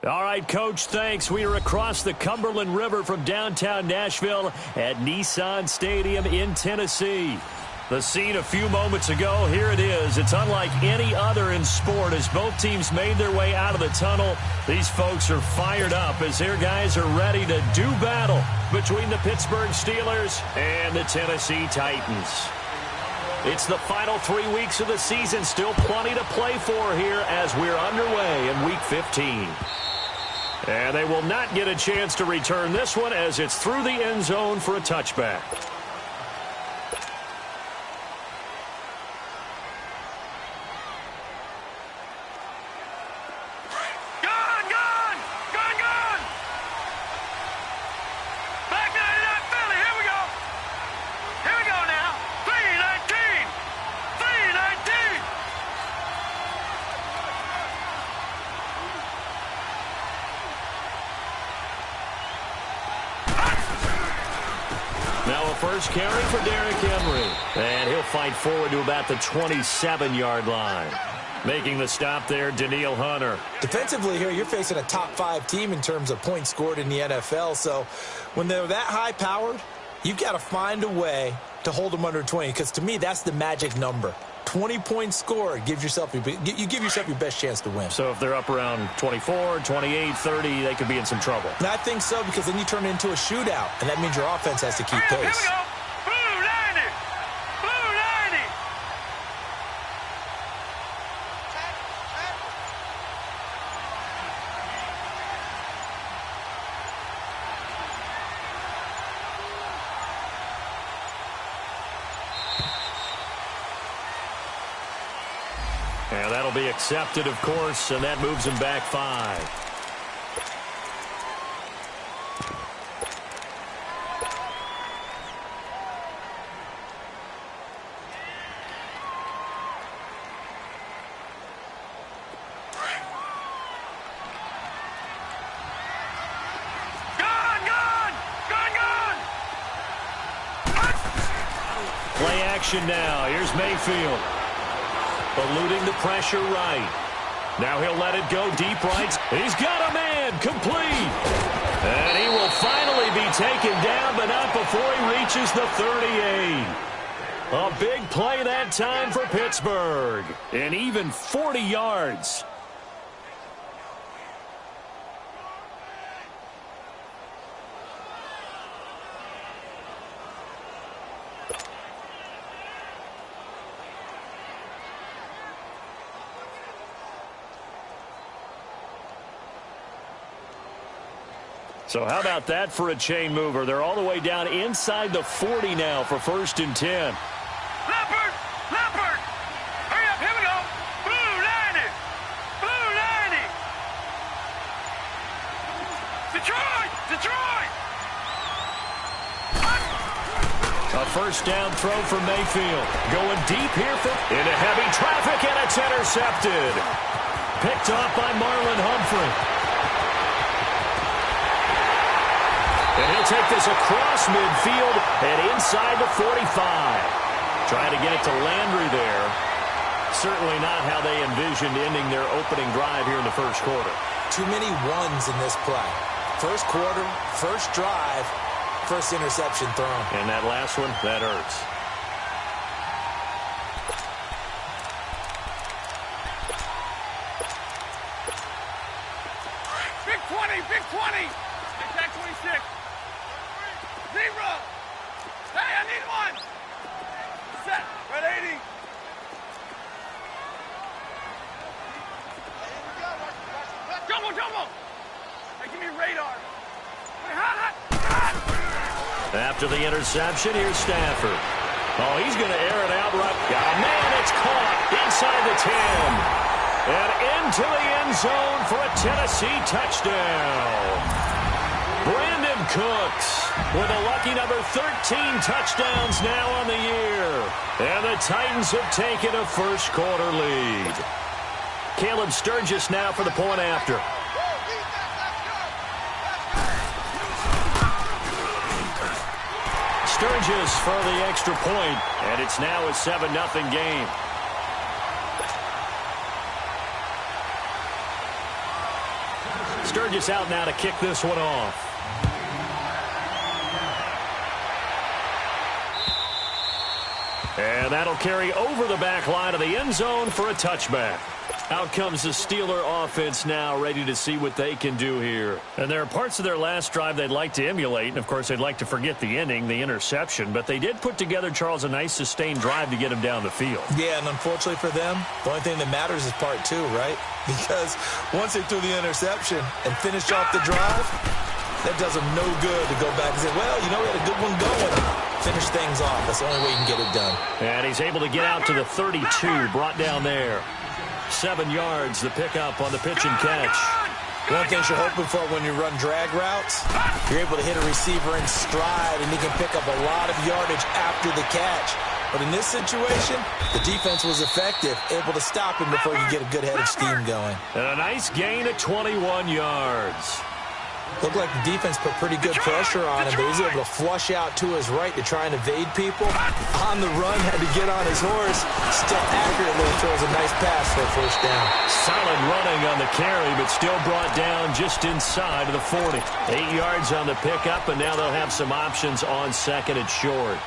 All right, Coach, thanks. We are across the Cumberland River from downtown Nashville at Nissan Stadium in Tennessee. The scene a few moments ago, here it is. It's unlike any other in sport as both teams made their way out of the tunnel. These folks are fired up as their guys are ready to do battle between the Pittsburgh Steelers and the Tennessee Titans. It's the final 3 weeks of the season. Still plenty to play for here as we're underway in Week 15. And they will not get a chance to return this one as it's through the end zone for a touchback. First carry for Derrick Henry. And he'll fight forward to about the 27-yard line. Making the stop there, Danielle Hunter. Defensively here, you're facing a top-5 team in terms of points scored in the NFL. So when they're that high-powered, you've got to find a way to hold them under 20. Because to me, that's the magic number. 20 points scored gives yourself you give yourself your best chance to win. So if they're up around 24, 28, 30, they could be in some trouble. And I think so, because then you turn it into a shootout, and that means your offense has to keep pace. Here we go. Blue 90. Blue 90. And that'll be accepted, of course, and that moves him back 5. Play action now. Here's Mayfield. Eluding the pressure right. Now he'll let it go deep right. He's got a man complete. And he will finally be taken down, but not before he reaches the 38. A big play that time for Pittsburgh. And even 40 yards. So how about that for a chain mover? They're all the way down inside the 40 now for 1st and 10. Leopard! Leopard! Hurry up, here we go! Blue 90! Blue 90! Detroit! Detroit! A first down throw for Mayfield. Going deep here into heavy traffic, and it's intercepted. Picked off by Marlon Humphrey. And he'll take this across midfield and inside the 45. Trying to get it to Landry there. Certainly not how they envisioned ending their opening drive here in the first quarter. Too many ones in this play. First quarter, first drive, first interception thrown. And that last one, that hurts. Big 20! Big 20! Attack 26! Zero! Hey, I need one! Set! Red 80! Jumbo, jumbo! Hey, give me radar! Wait, hot! After the interception, here's Stafford. Oh, he's going to air it out right. Oh, man, it's caught inside the 10. And into the end zone for a Tennessee touchdown. Brandon Cooks with a lucky number 13 touchdowns now on the year. And the Titans have taken a first quarter lead. Caleb Sturgis now for the point after. Sturgis for the extra point, and it's now a 7-0 game. Sturgis out now to kick this one off. And that'll carry over the back line of the end zone for a touchback. Out comes the Steeler offense now, ready to see what they can do here. And there are parts of their last drive they'd like to emulate, and of course they'd like to forget the ending, the interception, but they did put together, Charles, a nice sustained drive to get him down the field. Yeah, and unfortunately for them, the only thing that matters is part two, right? Because once they threw the interception and finished off the drive, that does them no good to go back and say, well, you know, we had a good one going. Finish things off. That's the only way you can get it done. And he's able to get out to the 32, brought down there. 7 yards, the pickup on the pitch and catch. One thing you're hoping for when you run drag routes, you're able to hit a receiver in stride, and he can pick up a lot of yardage after the catch. But in this situation, the defense was effective, able to stop him before you get a good head of steam going. And a nice gain at 21 yards. Looked like the defense put pretty good pressure on him, but he was able to flush out to his right to try and evade people. On the run, had to get on his horse, still accurately throws a nice pass for a first down. Solid running on the carry, but still brought down just inside of the 40. 8 yards on the pickup, and now they'll have some options on second and short.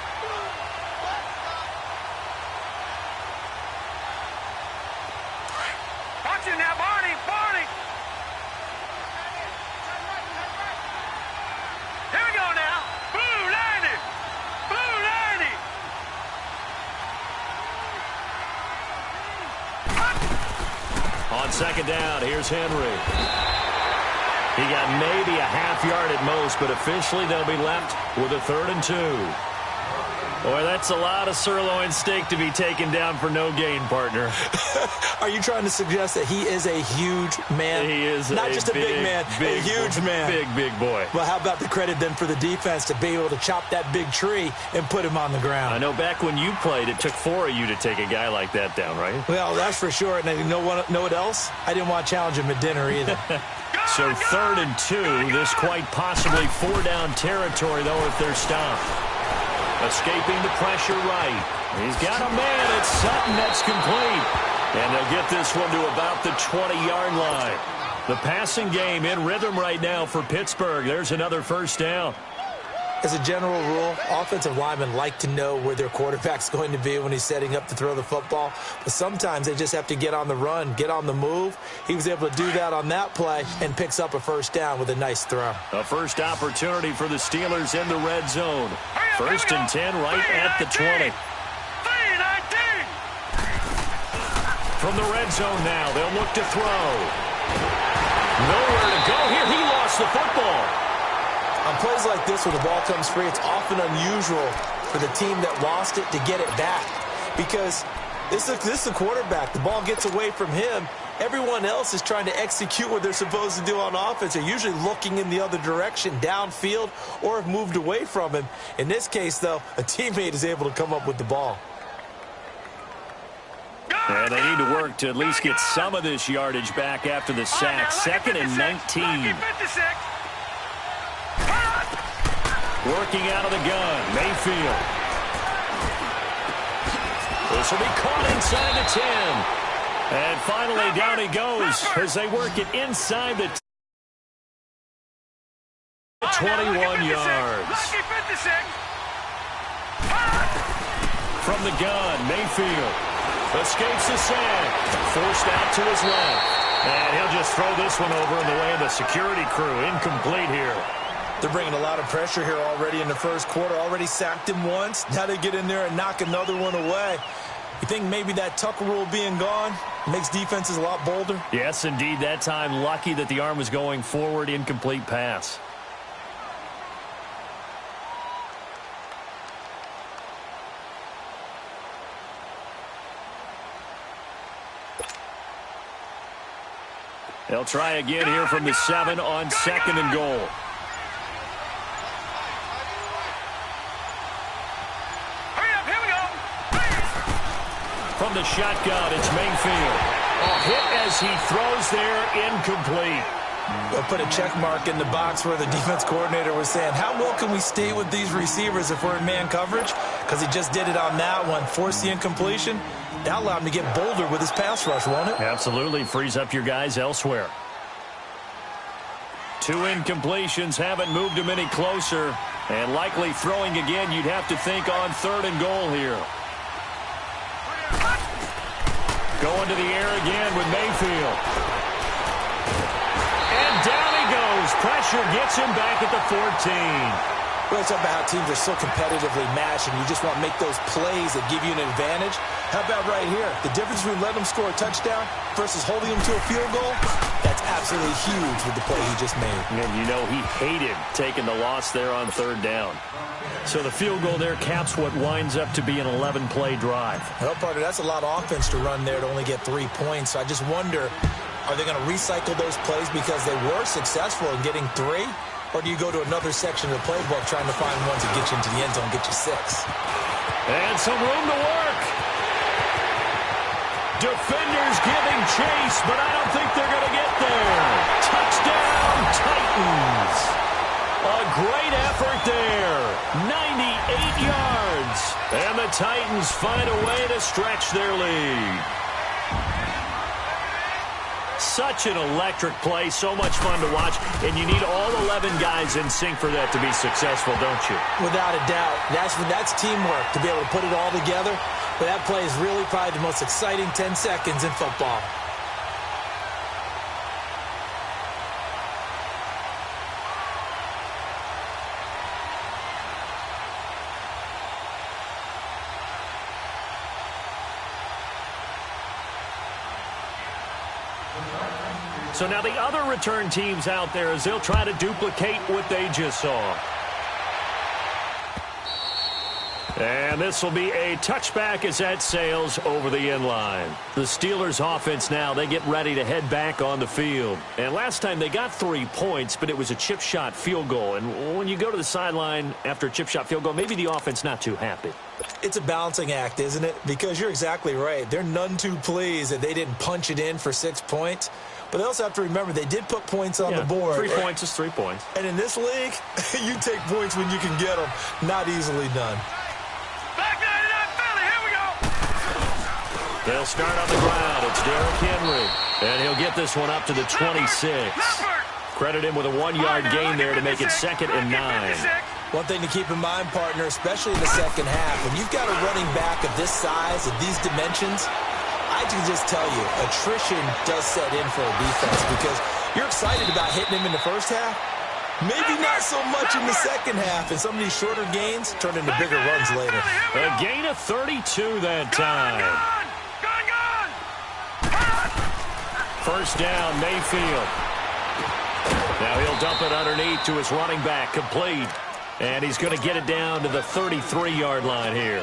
Watch it now, Barney, Barney. Here we go now. Blue Landy. Blue Landy. On second down, here's Henry. He got maybe a half yard at most, but officially they'll be left with a 3rd and 2. Boy, that's a lot of sirloin steak to be taken down for no gain, partner. Are you trying to suggest that he is a huge man? He is not just a big man, a huge man. Big boy. Well, how about the credit then for the defense to be able to chop that big tree and put him on the ground? I know back when you played, it took 4 of you to take a guy like that down, right? Well, that's for sure. And you know what else? I didn't want to challenge him at dinner either. So 3rd and 2, this quite possibly 4-down territory, though, if they're stopped. Escaping the pressure right. He's got a man. It's Sutton. That's complete. And they'll get this one to about the 20-yard line. The passing game in rhythm right now for Pittsburgh. There's another first down. As a general rule, offensive linemen like to know where their quarterback's going to be when he's setting up to throw the football. But sometimes they just have to get on the run, get on the move. He was able to do that on that play and picks up a first down with a nice throw. A first opportunity for the Steelers in the red zone. 1st and 10 right at the 20. From the red zone now, they'll look to throw. Nowhere to go here. He lost the football. On plays like this where the ball comes free, it's often unusual for the team that lost it to get it back. Because this is the quarterback. The ball gets away from him. Everyone else is trying to execute what they're supposed to do on offense. They're usually looking in the other direction, downfield, or have moved away from him. In this case, though, a teammate is able to come up with the ball. And they need to work to at least get some of this yardage back after the sack. 2nd and 19. Working out of the gun, Mayfield. This will be caught inside the 10. And finally, down he goes as they work it inside the 21 yards. From the gun, Mayfield escapes the sack. Forced out to his left. And he'll just throw this one over in the way of the security crew. Incomplete here. They're bringing a lot of pressure here already in the first quarter. Already sacked him once. Now they get in there and knock another one away. You think maybe that Tucker rule being gone makes defenses a lot bolder? Yes, indeed. That time, lucky that the arm was going forward. Incomplete pass. They'll try again here from the 7 on 2nd and goal. From the shotgun, it's Mayfield. A hit as he throws there, incomplete. They'll put a check mark in the box where the defense coordinator was saying, how well can we stay with these receivers if we're in man coverage? Because he just did it on that one, forced the incompletion. That allowed him to get bolder with his pass rush, won't it? Absolutely. Frees up your guys elsewhere. 2 incompletions haven't moved him any closer. And likely throwing again, you'd have to think on 3rd and goal here. Going to the air again with Mayfield. And down he goes. Pressure gets him back at the 14. Well, it's about how teams are so competitively matched, and you just want to make those plays that give you an advantage. How about right here? The difference between letting them score a touchdown versus holding them to a field goal, that's absolutely huge with the play he just made. And you know he hated taking the loss there on 3rd down. So the field goal there caps what winds up to be an 11-play drive. Well, partner, that's a lot of offense to run there to only get 3 points. So I just wonder, are they going to recycle those plays because they were successful in getting 3? Or do you go to another section of the playbook trying to find ones that get you into the end zone, get you 6? And some room to work. Defenders giving chase, but I don't think they're going to get there. Touchdown, Titans. A great effort there. 98 yards. And the Titans find a way to stretch their lead. Such an electric play, so much fun to watch, and you need all 11 guys in sync for that to be successful, don't you? Without a doubt. That's teamwork, to be able to put it all together. But that play is really probably the most exciting 10 seconds in football. So now the other return teams out there as they'll try to duplicate what they just saw. And this will be a touchback as that sails over the end line. The Steelers offense now, they get ready to head back on the field. And last time they got 3 points, but it was a chip shot field goal. And when you go to the sideline after a chip shot field goal, maybe the offense not too happy. It's a balancing act, isn't it? Because you're exactly right. They're none too pleased that they didn't punch it in for 6 points. But they also have to remember they did put points on the board. 3 points is 3 points. And in this league, you take points when you can get them. Not easily done. Back 99 Philly, here we go. They'll start on the ground. It's Derrick Henry. And he'll get this one up to the 26. Credit him with a 1-yard gain there to make it 2nd and 9. One thing to keep in mind, partner, especially in the second half, when you've got a running back of this size, of these dimensions, I can just tell you, attrition does set in for a defense because you're excited about hitting him in the first half. Maybe not so much in the second half, and some of these shorter gains turn into bigger runs later. A gain of 32 that time. First down, Mayfield. Now he'll dump it underneath to his running back, complete. And he's going to get it down to the 33-yard line here.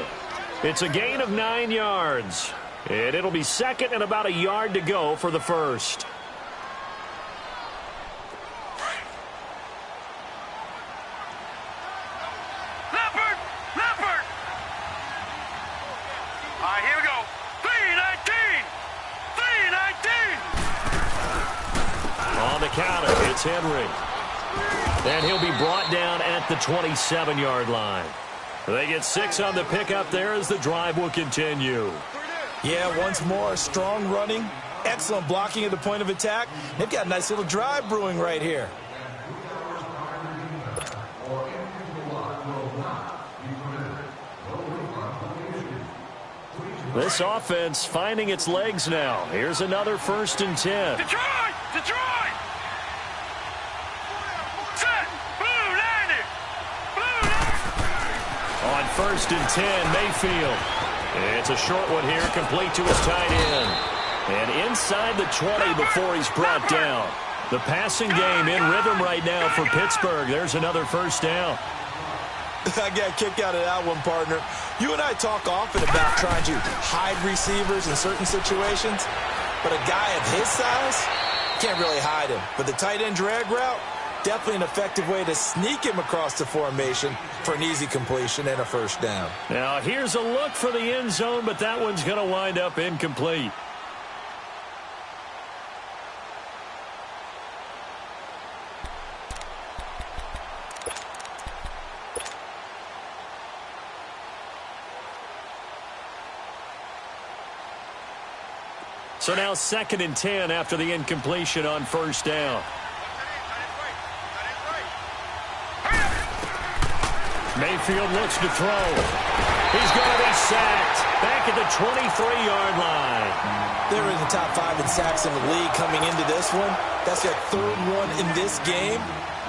It's a gain of 9 yards. And it'll be 2nd and about a yard to go for the first. Leopard! Leopard! All right, here we go. 3-19! 3-19! On the counter, it's Henry. And he'll be brought down at the 27-yard line. They get 6 on the pickup there as the drive will continue. Yeah, once more, strong running, excellent blocking at the point of attack. They've got a nice little drive brewing right here. This offense finding its legs now. Here's another 1st and 10. Detroit! Detroit! Set! Blue landed! Blue landed! On 1st and 10, Mayfield. It's a short one here, complete to his tight end. And inside the 20 before he's brought down. The passing game in rhythm right now for Pittsburgh. There's another 1st down. I got a kick out of that one, partner. You and I talk often about trying to hide receivers in certain situations, but a guy of his size can't really hide him. But the tight end drag route, definitely an effective way to sneak him across the formation for an easy completion and a 1st down. Now here's a look for the end zone, but that one's going to wind up incomplete. So now 2nd and 10 after the incompletion on 1st down. Mayfield looks to throw. He's going to be sacked. Back at the 23-yard line. They're in the top 5 in sacks in the league coming into this one. That's their 3rd one in this game.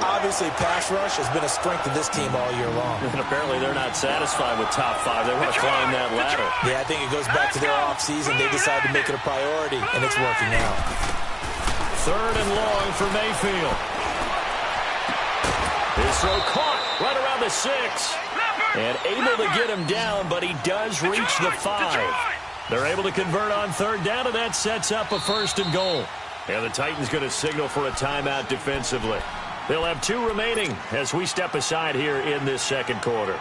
Obviously, pass rush has been a strength of this team all year long. And apparently they're not satisfied with top 5. They want to climb that ladder. Yeah, I think it goes back to their offseason. They decided to make it a priority, and it's working out. 3rd and long for Mayfield. His throw caught right around the 6. And able to get him down, but he does reach the 5. They're able to convert on 3rd down, and that sets up a 1st and goal. And the Titans going to signal for a timeout defensively. They'll have 2 remaining as we step aside here in this 2nd quarter.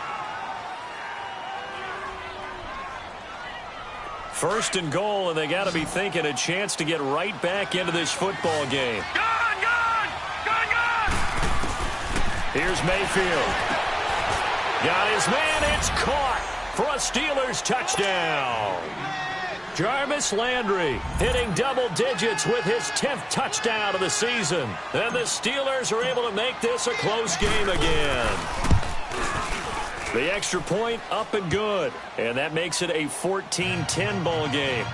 1st and goal, and they got to be thinking a chance to get right back into this football game. Gone! Here's Mayfield. Got his man. It's caught for a Steelers touchdown. Jarvis Landry hitting double digits with his 10th touchdown of the season. And the Steelers are able to make this a close game again. The extra point up and good. And that makes it a 14-10 ball game.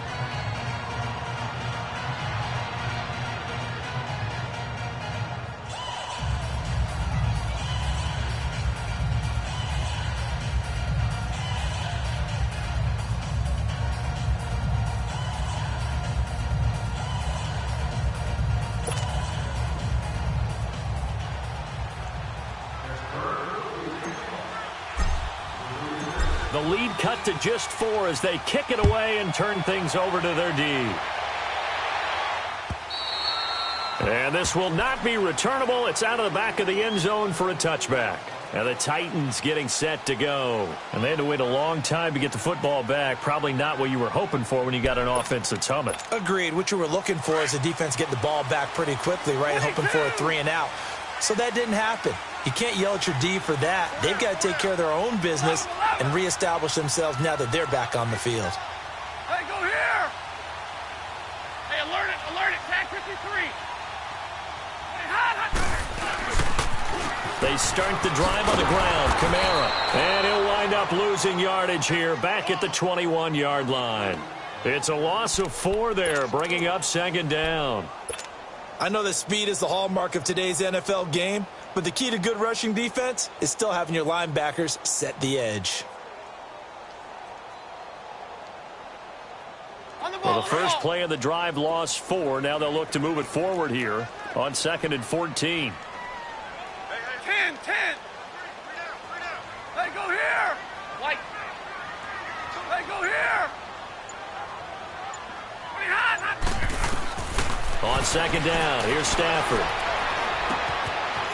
The lead cut to just 4 as they kick it away and turn things over to their D. And this will not be returnable. It's out of the back of the end zone for a touchback. And the Titans getting set to go. And they had to wait a long time to get the football back. Probably not what you were hoping for when you got an offense that's humming. Agreed. What you were looking for is the defense getting the ball back pretty quickly, right? Hoping for a 3 and out. So that didn't happen. You can't yell at your D for that. They've got to take care of their own business and reestablish themselves now that they're back on the field. Hey, go here! Hey, alert it, tag 53. Hey, hot. They start the drive on the ground. Kamara. And he'll wind up losing yardage here back at the 21-yard line. It's a loss of 4 there, bringing up 2nd down. I know that speed is the hallmark of today's NFL game, but the key to good rushing defense is still having your linebackers set the edge. Well, the first play of the drive lost 4. Now they'll look to move it forward here on 2nd and 14. 10. Hey, go here! White. Hey, go here! Hey, hot. On 2nd down, here's Stafford.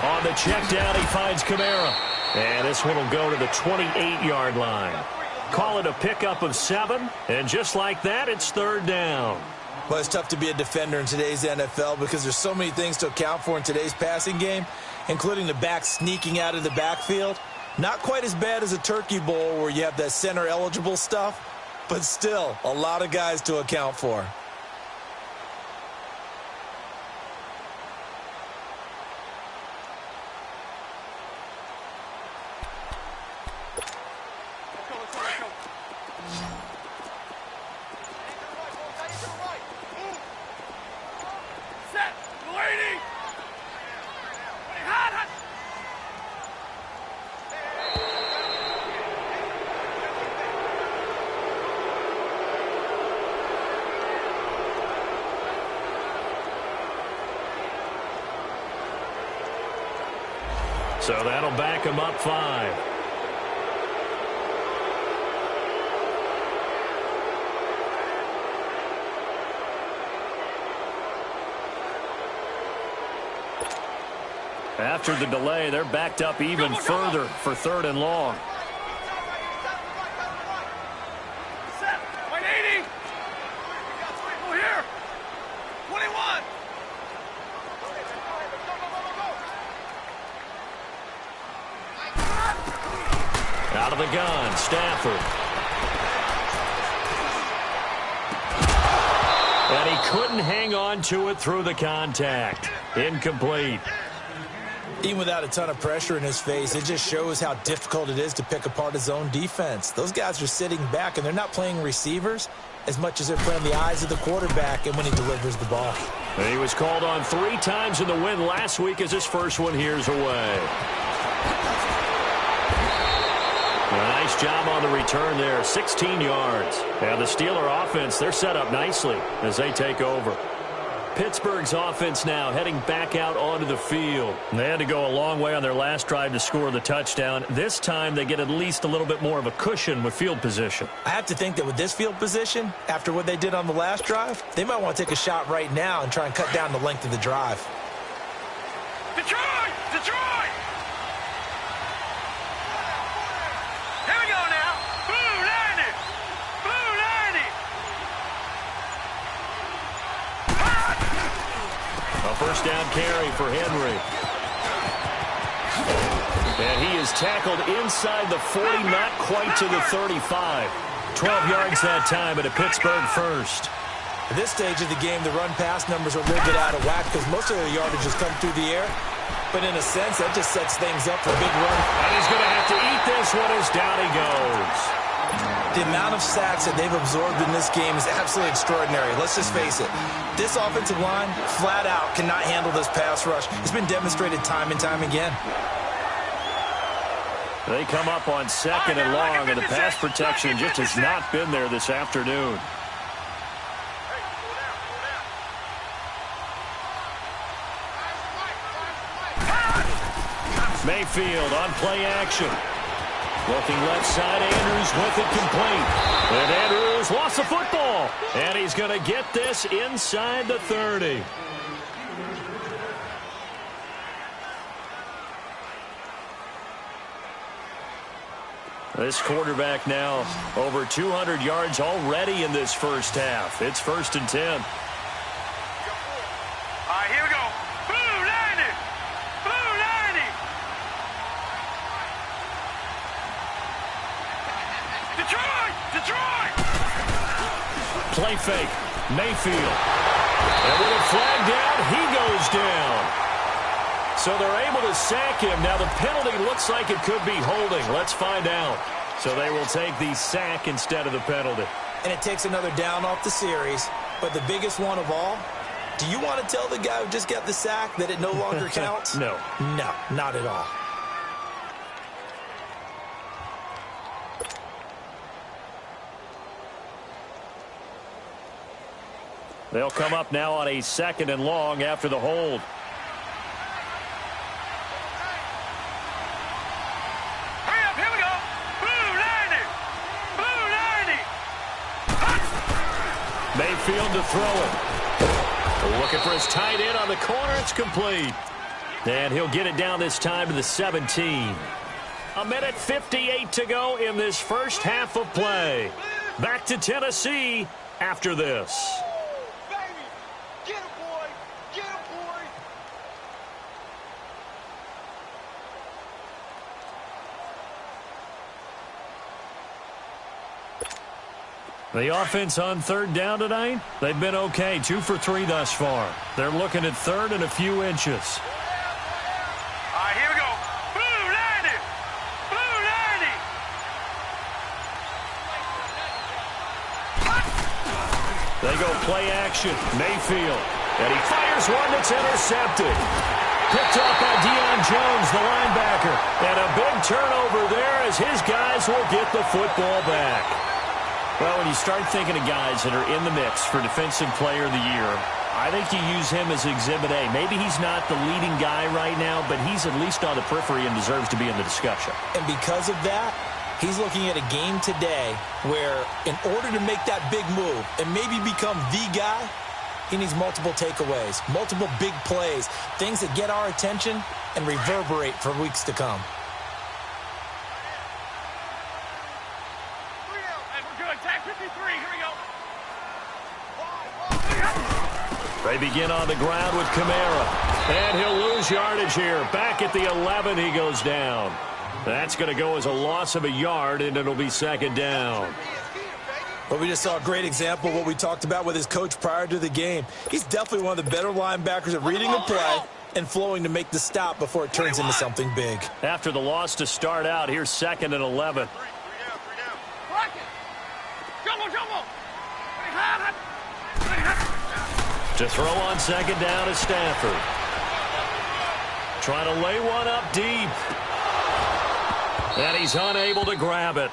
On the check down, he finds Kamara. And this one will go to the 28-yard line. Call it a pickup of 7, and just like that, it's 3rd down. Well, it's tough to be a defender in today's NFL because there's so many things to account for in today's passing game, including the back sneaking out of the backfield. Not quite as bad as a turkey bowl where you have that center-eligible stuff, but still a lot of guys to account for. So that'll back him up 5. After the delay, they're backed up even further for 3rd and long. Set. White 80. Go here. 21. Out of the gun, Stafford. And he couldn't hang on to it through the contact. Incomplete. Even without a ton of pressure in his face, it just shows how difficult it is to pick apart his own defense. Those guys are sitting back, and they're not playing receivers as much as they're playing the eyes of the quarterback and when he delivers the ball. He was called on 3 times in the win last week as his first one here's away. Nice job on the return there, 16 yards. And the Steeler offense, they're set up nicely as they take over. Pittsburgh's offense now heading back out onto the field. They had to go a long way on their last drive to score the touchdown. This time they get at least a little bit more of a cushion with field position. I have to think that with this field position, after what they did on the last drive, they might want to take a shot right now and try and cut down the length of the drive. Detroit! Detroit! Here we go now. Blue 90! Blue 90! A first down carry for Henry. And he is tackled inside the 40, not quite to the 35. 12 yards that time at a Pittsburgh first. At this stage of the game, the run-pass numbers are a little bit out of whack because most of their yardage has come through the air. But in a sense, that just sets things up for a big run. And he's going to have to eat this one as down he goes. The amount of sacks that they've absorbed in this game is absolutely extraordinary. Let's just face it. This offensive line, flat out, cannot handle this pass rush. It's been demonstrated time and time again. They come up on 2nd and long, and the pass protection just has not been there this afternoon. Mayfield on play action. Looking left side, Andrews with it complete. And Andrews lost the football. And he's going to get this inside the 30. This quarterback now over 200 yards already in this first half. It's 1st and 10. All right, here we go. Blue 90! Blue 90! Detroit! Detroit! Play fake. Mayfield. And with a flag down, he goes down. So they're able to sack him. Now the penalty looks like it could be holding. Let's find out. So they will take the sack instead of the penalty. And it takes another down off the series. But the biggest one of all, do you want to tell the guy who just got the sack that it no longer counts? No. No, not at all. They'll come up now on a 2nd and long after the hold. Hurry up, here we go. Blue 90! Blue 90! Mayfield to throw it. Looking for his tight end on the corner. It's complete. And he'll get it down this time to the 17. 1:58 to go in this first half of play. Back to Tennessee after this. The offense on 3rd down tonight, they've been okay. 2 for 3 thus far. They're looking at 3rd and a few inches. All right, here we go. Blue 90! Blue 90! They go play action. Mayfield. And he fires one that's intercepted. Picked off by Deion Jones, the linebacker. And a big turnover there as his guys will get the football back. Well, when you start thinking of guys that are in the mix for Defensive Player of the Year, I think you use him as Exhibit A. Maybe he's not the leading guy right now, but he's at least on the periphery and deserves to be in the discussion. And because of that, he's looking at a game today where in order to make that big move and maybe become the guy, he needs multiple takeaways, multiple big plays, things that get our attention and reverberate for weeks to come. They begin on the ground with Kamara. And he'll lose yardage here. Back at the 11, he goes down. That's going to go as a loss of a yard, and it'll be 2nd down. But we just saw a great example of what we talked about with his coach prior to the game. He's definitely one of the better linebackers at reading a play and flowing to make the stop before it turns into something big. After the loss to start out, here's 2nd and 11. To throw on 2nd down is Stafford. Trying to lay one up deep. And he's unable to grab it.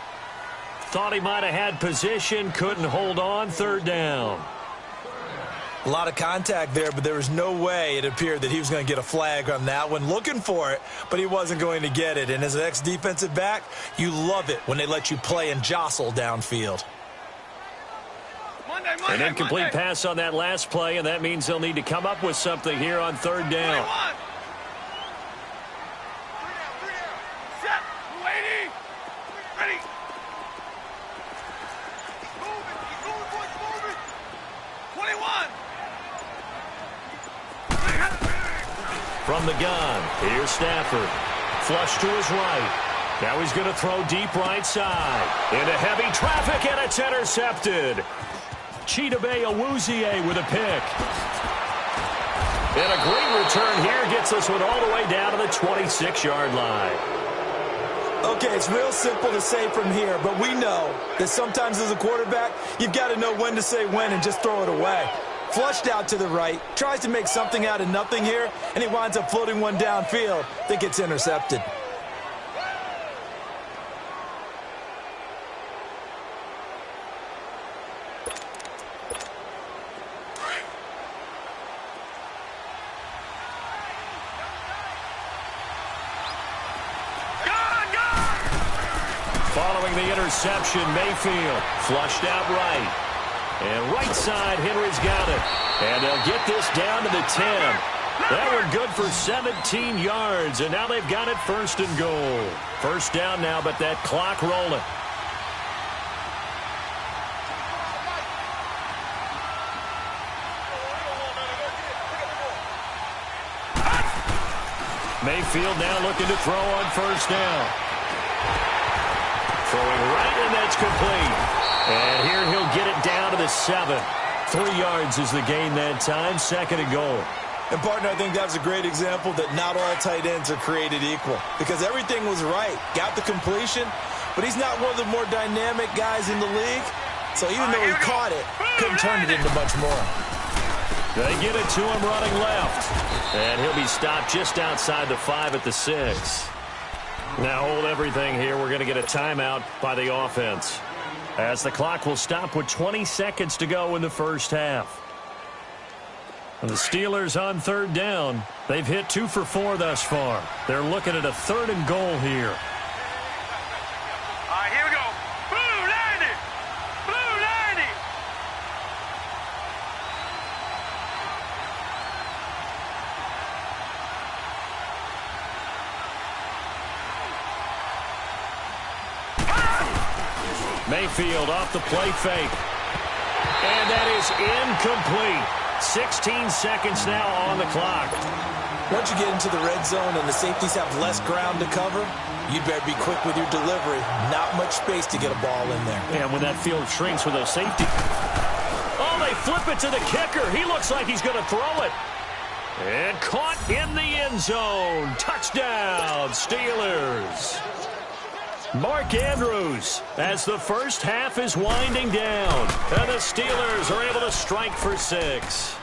Thought he might have had position, couldn't hold on, 3rd down. A lot of contact there, but there was no way it appeared that he was going to get a flag on that one. Looking for it, but he wasn't going to get it. And as an ex-defensive back, you love it when they let you play and jostle downfield. An incomplete pass on that last play, and that means they'll need to come up with something here on 3rd down. Set. 280. Ready. Move it. 21. From the gun, here's Stafford. Flush to his right. Now he's going to throw deep right side. Into heavy traffic, and it's intercepted. Chidobe Awuzie with a pick. And a great return here gets this one all the way down to the 26-yard line. Okay, it's real simple to say from here, but we know that sometimes as a quarterback, you've got to know when to say when and just throw it away. Flushed out to the right, tries to make something out of nothing here, and he winds up floating one downfield that gets intercepted. Following the interception, Mayfield flushed out right. And right side, Henry's got it. And they'll get this down to the 10. That one good for 17 yards, and now they've got it 1st and goal. 1st down now, but that clock rolling. Mayfield now looking to throw on 1st down. Throwing right, and that's complete. And here he'll get it down to the 7. 3 yards is the gain that time, 2nd and goal. And, partner, I think that was a great example that not all tight ends are created equal because everything was right. Got the completion, but he's not one of the more dynamic guys in the league. So even though he caught it, couldn't turn it into much more. They get it to him running left. And he'll be stopped just outside the 5 at the 6. Now hold everything here. We're going to get a timeout by the offense, as the clock will stop with 20 seconds to go in the 1st half. And the Steelers on 3rd down. They've hit 2 for 4 thus far. They're looking at a 3rd and goal here. All right, here we go. Blue 90. Blue 90. Mayfield off the play fake. And that is incomplete. 16 seconds now on the clock. Once you get into the red zone and the safeties have less ground to cover, you better be quick with your delivery. Not much space to get a ball in there. And when that field shrinks with those safety. Oh, they flip it to the kicker. He looks like he's going to throw it. And caught in the end zone. Touchdown, Steelers. Mark Andrews as the 1st half is winding down. And the Steelers are able to strike for 6.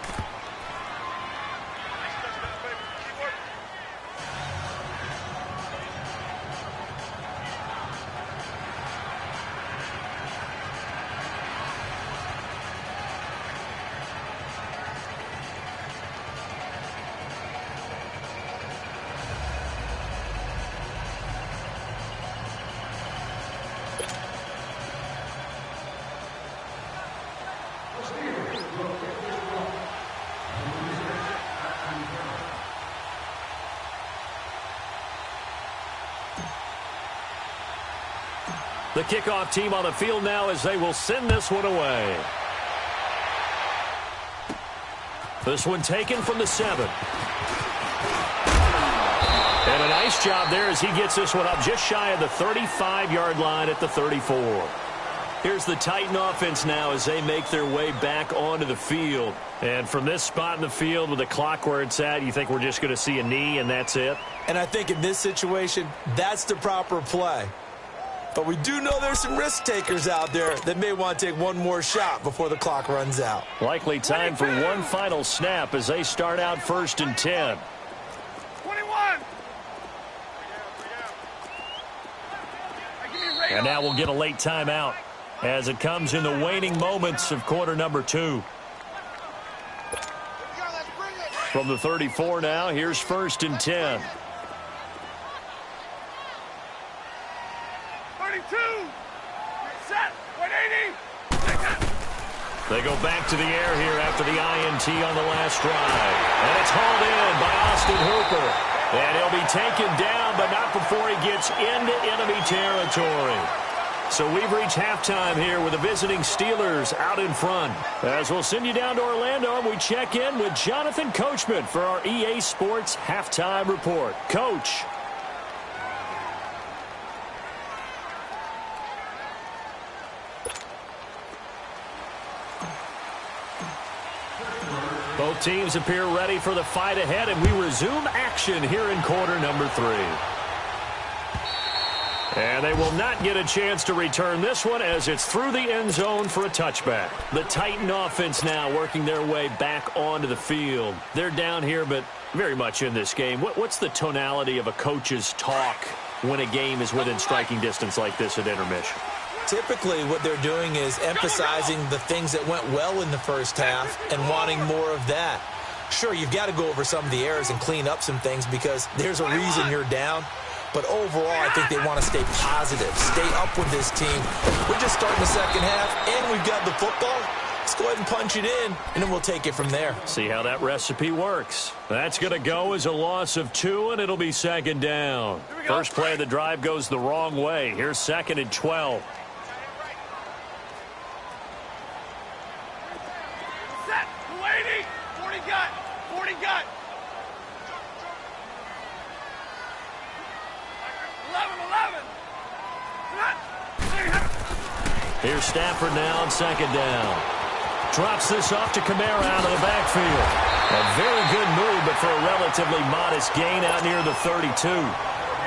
The kickoff team on the field now as they will send this one away. This one taken from the 7. And a nice job there as he gets this one up just shy of the 35-yard line at the 34. Here's the Titan offense now as they make their way back onto the field. And from this spot in the field with the clock where it's at, you think we're just going to see a knee and that's it? And I think in this situation, that's the proper play. But we do know there's some risk takers out there that may want to take one more shot before the clock runs out. Likely time for one final snap as they start out 1st and 10. 21. And now we'll get a late timeout as it comes in the waning moments of quarter number 2. From the 34 now, here's 1st and 10. 32. Set. 180. They go back to the air here after the INT on the last drive. And it's hauled in by Austin Hooper. And he'll be taken down, but not before he gets into enemy territory. So we've reached halftime here with the visiting Steelers out in front. As we'll send you down to Orlando, and we check in with Jonathan Coachman for our EA Sports Halftime Report. Coach. Both teams appear ready for the fight ahead, and we resume action here in quarter number 3. And they will not get a chance to return this one as it's through the end zone for a touchback. The Titan offense now working their way back onto the field. They're down here, but very much in this game. What's the tonality of a coach's talk when a game is within striking distance like this at intermission? Typically, what they're doing is emphasizing the things that went well in the first half and wanting more of that. Sure, you've got to go over some of the errors and clean up some things because there's a reason you're down. But overall, I think they want to stay positive, stay up with this team. We're just starting the second half, and we've got the football. Let's go ahead and punch it in, and then we'll take it from there. See how that recipe works. That's going to go as a loss of 2, and it'll be 2nd down. First play of the drive goes the wrong way. Here's 2nd and 12. Set. 280. 40 gut. 40 gut. 11. Here's Stafford now on 2nd down. Drops this off to Kamara out of the backfield. A very good move, but for a relatively modest gain out near the 32.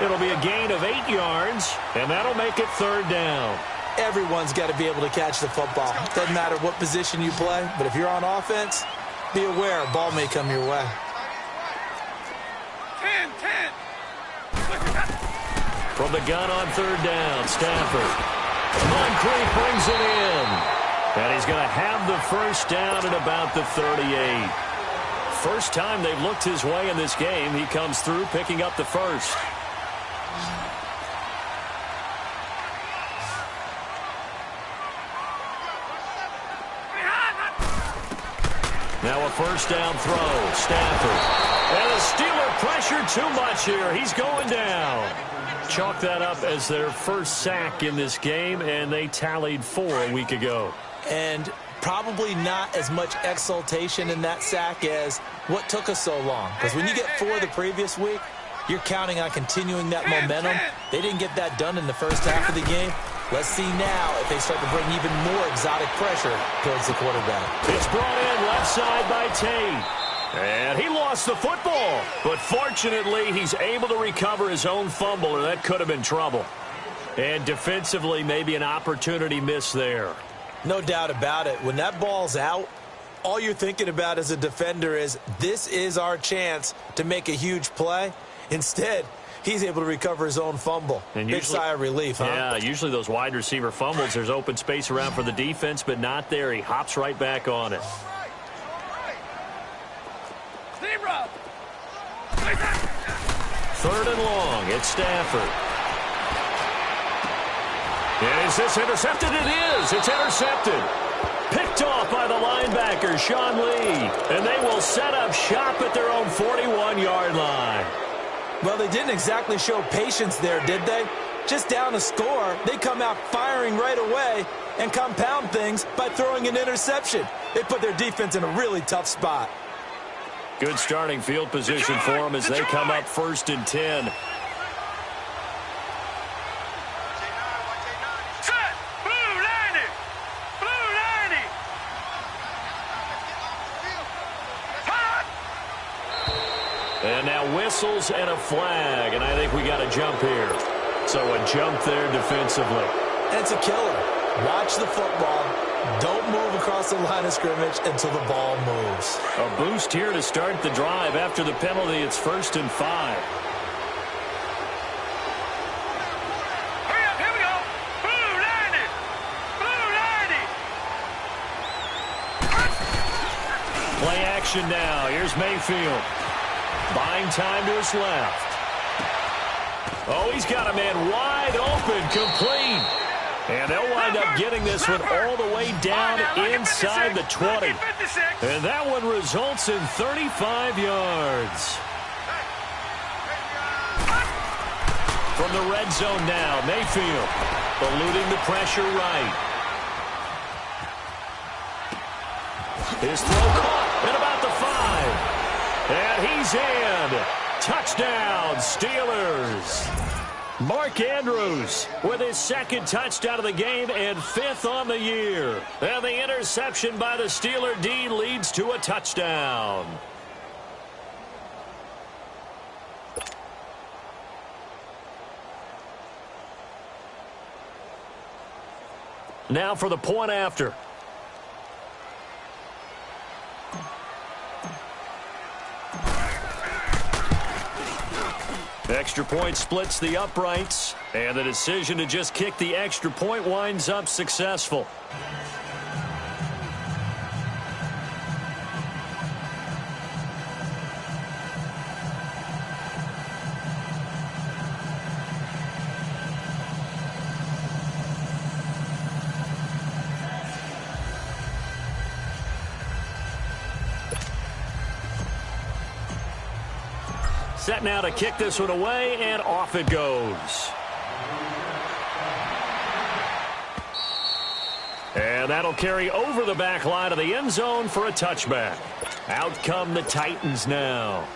It'll be a gain of 8 yards, and that'll make it 3rd down. Everyone's got to be able to catch the football. Doesn't matter what position you play, but if you're on offense, be aware a ball may come your way. 10. From the gun on 3rd down, Stafford. Moncrief brings it in. And he's going to have the first down at about the 38. First time they've looked his way in this game. He comes through picking up the first. Now a first down throw. Stafford. And the Steeler pressure too much here. He's going down. Chalk that up as their first sack in this game, and they tallied 4 a week ago. And probably not as much exultation in that sack as what took us so long. Because when you get 4 the previous week, you're counting on continuing that momentum. They didn't get that done in the first half of the game. Let's see now if they start to bring even more exotic pressure towards the quarterback. It's brought in left side by Tate. And he lost the football. But fortunately, he's able to recover his own fumble, or that could have been trouble. And defensively, maybe an opportunity miss there. No doubt about it. When that ball's out, all you're thinking about as a defender is, this is our chance to make a huge play. Instead, he's able to recover his own fumble. And big sigh of relief, huh? Yeah, usually those wide receiver fumbles, there's open space around for the defense, but not there. He hops right back on it. Zebra. 3rd and long. It's Stafford. And is this intercepted? It is. It's intercepted. Picked off by the linebacker, Sean Lee. And they will set up shop at their own 41-yard line. Well, they didn't exactly show patience there, did they? Just down a score, they come out firing right away and compound things by throwing an interception. They put their defense in a really tough spot. Good starting field position for them as they come up 1st and 10. Set. Blue 90. whistles and a flag, and I think we got a jump here. So a jump there defensively. It's a killer. Watch the football. Don't move across the line of scrimmage until the ball moves. A boost here to start the drive. After the penalty, it's 1st and 5. Hurry up, here we go. Blue 90. Blue 90. Play action now. Here's Mayfield. Buying time to his left. Oh, he's got a man wide open, complete. And they'll wind up getting this one all the way down inside the 20. And that one results in 35 yards. From the red zone now, Mayfield eluding the pressure right. His throw caught at about the 5. And he's in. Touchdown, Steelers. Mark Andrews with his 2nd touchdown of the game and 5th on the year. And the interception by the Steeler D leads to a touchdown. Now for the point after. Extra point splits the uprights, and the decision to just kick the extra point winds up successful. Set now to kick this one away, and off it goes. And that'll carry over the back line of the end zone for a touchback. Out come the Titans now.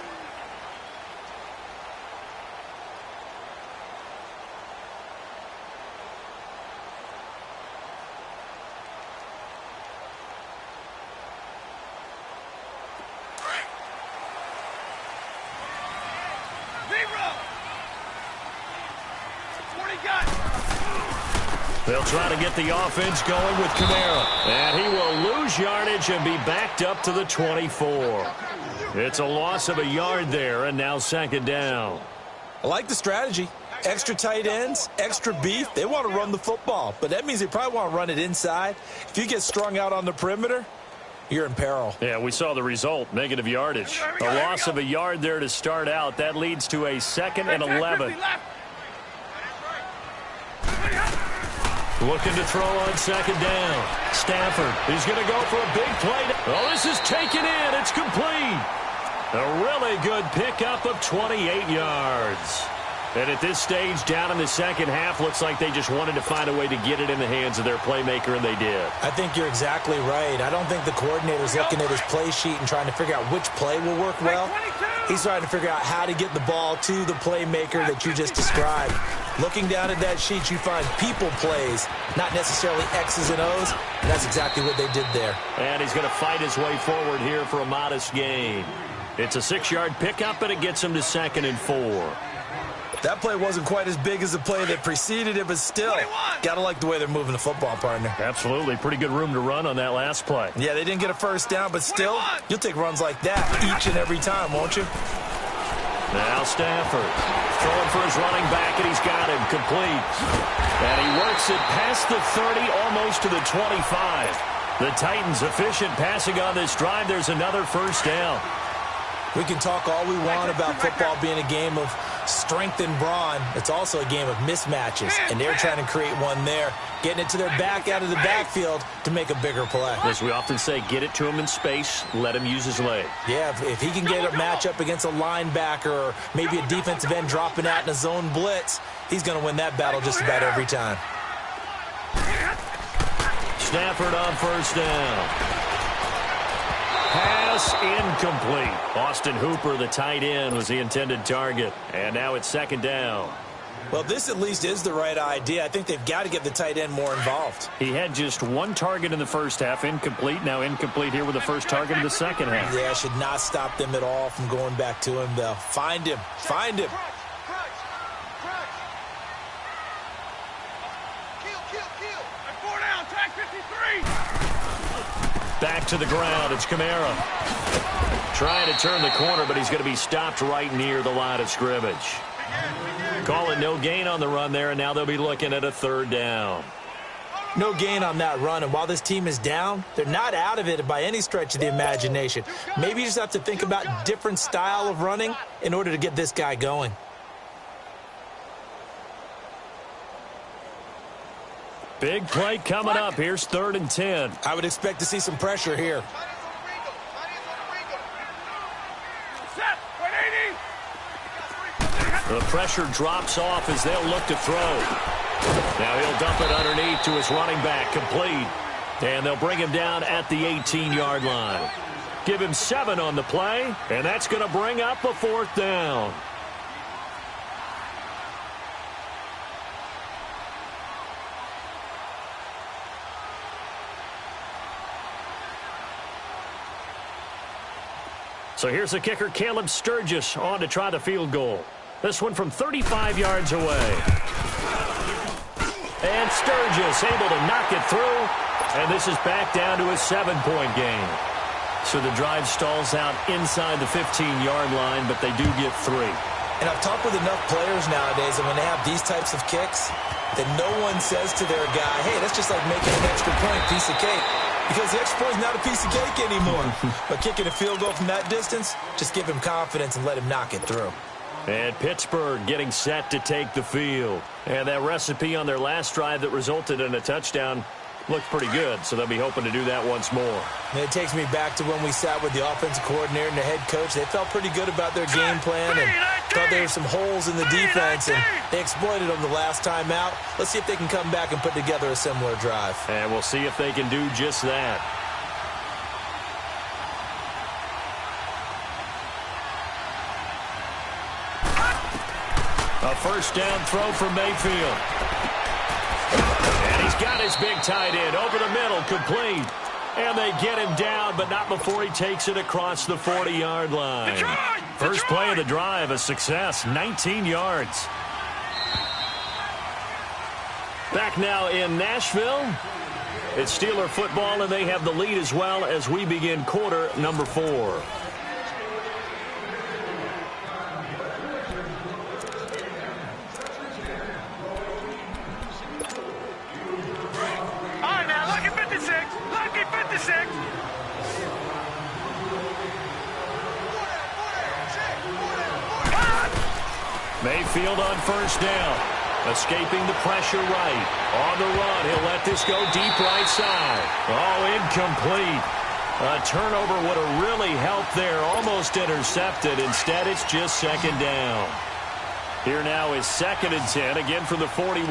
They'll try to get the offense going with Kamara. And he will lose yardage and be backed up to the 24. It's a loss of a yard there, and now 2nd down. I like the strategy. Extra tight ends, extra beef. They want to run the football, but that means they probably want to run it inside. If you get strung out on the perimeter, you're in peril. Yeah, we saw the result, negative yardage. A loss of a yard there to start out. That leads to a 2nd and 11. Looking to throw on 2nd down. Stafford is going to go for a big play. Oh, this is taken in. It's complete. A really good pickup of 28 yards. And at this stage, down in the 2nd half, looks like they just wanted to find a way to get it in the hands of their playmaker, and they did. I think you're exactly right. I don't think the coordinator's looking at his play sheet and trying to figure out which play will work well. He's trying to figure out how to get the ball to the playmaker that you just described. Looking down at that sheet, you find people plays, not necessarily X's and O's, and that's exactly what they did there. And he's going to fight his way forward here for a modest gain. It's a 6-yard pickup, and it gets him to 2nd and 4. That play wasn't quite as big as the play that preceded it, but still, got to like the way they're moving the football, partner. Absolutely. Pretty good room to run on that last play. Yeah, they didn't get a 1st down, but still, you'll take runs like that each and every time, won't you? Now Stafford throwing for his running back, and he's got him complete. And he works it past the 30, almost to the 25. The Titans efficient passing on this drive. There's another 1st down. We can talk all we want about football being a game of strength and brawn. It's also a game of mismatches, and they're trying to create one there, getting it to their back out of the backfield to make a bigger play. As we often say, get it to him in space, let him use his leg. Yeah, if he can get a matchup against a linebacker or maybe a defensive end dropping out in a zone blitz, he's going to win that battle just about every time. Stafford on 1st down. Pass incomplete. Austin Hooper, the tight end, was the intended target. And now it's 2nd down. Well, this at least is the right idea. I think they've got to get the tight end more involved. He had just one target in the first half, incomplete. Now incomplete here with the first target in the second half. Yeah, should not stop them at all from going back to him, though. Find him. Find him. Four down, track 53. Back to the ground. It's Kamara. Trying to turn the corner, but he's going to be stopped right near the line of scrimmage. Call it no gain on the run there, and now they'll be looking at a third down. No gain on that run, and while this team is down, they're not out of it by any stretch of the imagination. Maybe you just have to think about different style of running in order to get this guy going. Big play coming up. Here's 3rd and 10. I would expect to see some pressure here. Set, 180. The pressure drops off as they'll look to throw. Now he'll dump it underneath to his running back, complete. And they'll bring him down at the 18-yard line. Give him 7 on the play, and that's going to bring up a 4th down. So here's the kicker, Caleb Sturgis, on to try the field goal. This one from 35 yards away. And Sturgis able to knock it through. And this is back down to a 7-point game. So the drive stalls out inside the 15-yard line, but they do get 3. And I've talked with enough players nowadays, and when they have these types of kicks, that no one says to their guy, hey, that's just like making an extra point, piece of cake. Because the extra point is not a piece of cake anymore. But kicking a field goal from that distance, just give him confidence and let him knock it through. And Pittsburgh getting set to take the field. And that recipe on their last drive that resulted in a touchdown looked pretty good, so they'll be hoping to do that once more. And it takes me back to when we sat with the offensive coordinator and the head coach. They felt pretty good about their game plan and thought there were some holes in the defense, and they exploited them the last time out. Let's see if they can come back and put together a similar drive. And we'll see if they can do just that. A first down throw for Mayfield. And he's got his big tight end over the middle, complete. And they get him down, but not before he takes it across the 40-yard line. First play of the drive, a success, 19 yards. Back now in Nashville. It's Steeler football, and they have the lead as well as we begin quarter number 4. Mayfield on first down. Escaping the pressure right. On the run, he'll let this go deep right side. Oh, incomplete. A turnover would have really helped there. Almost intercepted. Instead, it's just second down. Here now is 2nd and 10, again from the 41. Here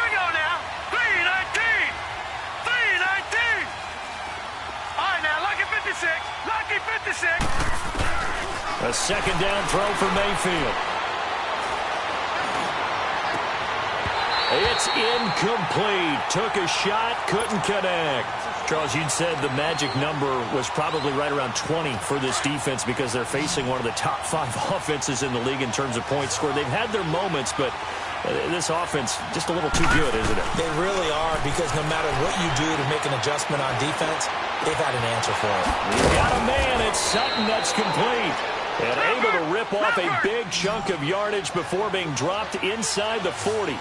we go now. 3-19. 3-19. All right, now, lucky 56. Lucky 56. A second down throw for Mayfield. It's incomplete. Took a shot, couldn't connect. Charles, you'd said the magic number was probably right around 20 for this defense because they're facing one of the top 5 offenses in the league in terms of points scored. They've had their moments, but this offense just a little too good, isn't it? They really are, because no matter what you do to make an adjustment on defense, they've had an answer for it. We've got a man. It's Sutton that's complete. And able to rip off a big chunk of yardage before being dropped inside the 40.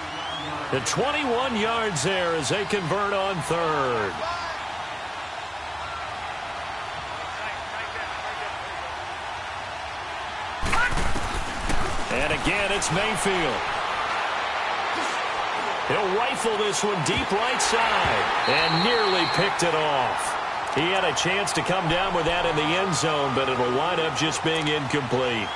The 21 yards there as they convert on 3rd. And again, it's Mayfield. He'll rifle this one deep right side and nearly picked it off. He had a chance to come down with that in the end zone, but it'll wind up just being incomplete.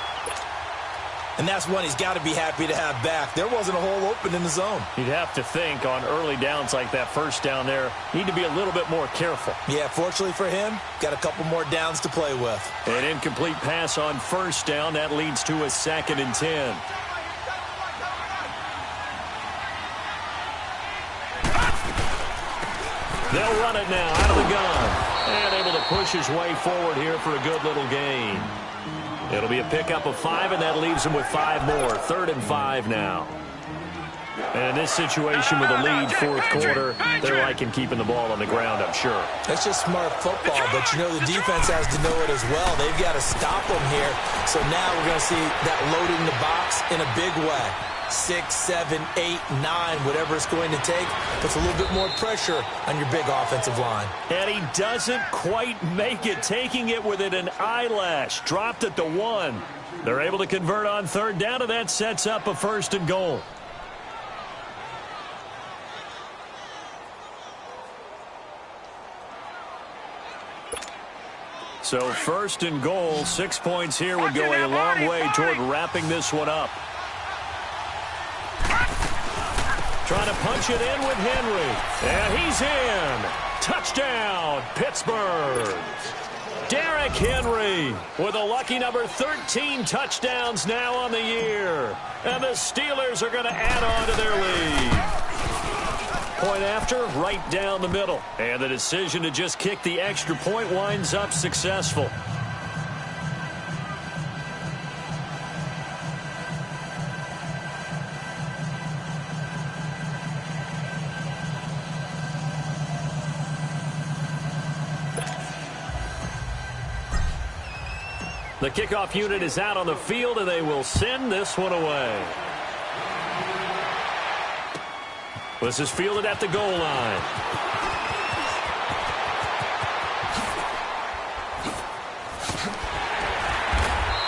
And that's one he's got to be happy to have back. There wasn't a hole open in the zone. You'd have to think on early downs like that first down there, need to be a little bit more careful. Yeah, fortunately for him, got a couple more downs to play with. An incomplete pass on first down. That leads to a 2nd and 10. They'll run it now out of the gun. And able to push his way forward here for a good little gain. It'll be a pickup of 5, and that leaves him with 5 more. 3rd and 5 now. And in this situation with a lead fourth quarter, they're liking keeping the ball on the ground, I'm sure. That's just smart football, but you know the defense has to know it as well. They've got to stop them here. So now we're going to see that loading the box in a big way. 6, 7, 8, 9, whatever it's going to take, puts a little bit more pressure on your big offensive line. And he doesn't quite make it, taking it within an eyelash. Dropped at the 1. They're able to convert on 3rd down, and that sets up a 1st and goal. So 1st and goal, 6 points here would go a long way toward wrapping this one up. Trying to punch it in with Henry. And he's in. Touchdown, Pittsburgh. Derrick Henry with a lucky number 13 touchdowns now on the year. And the Steelers are going to add on to their lead. Point after, right down the middle. And the decision to just kick the extra point winds up successful. The kickoff unit is out on the field, and they will send this one away. This is fielded at the goal line.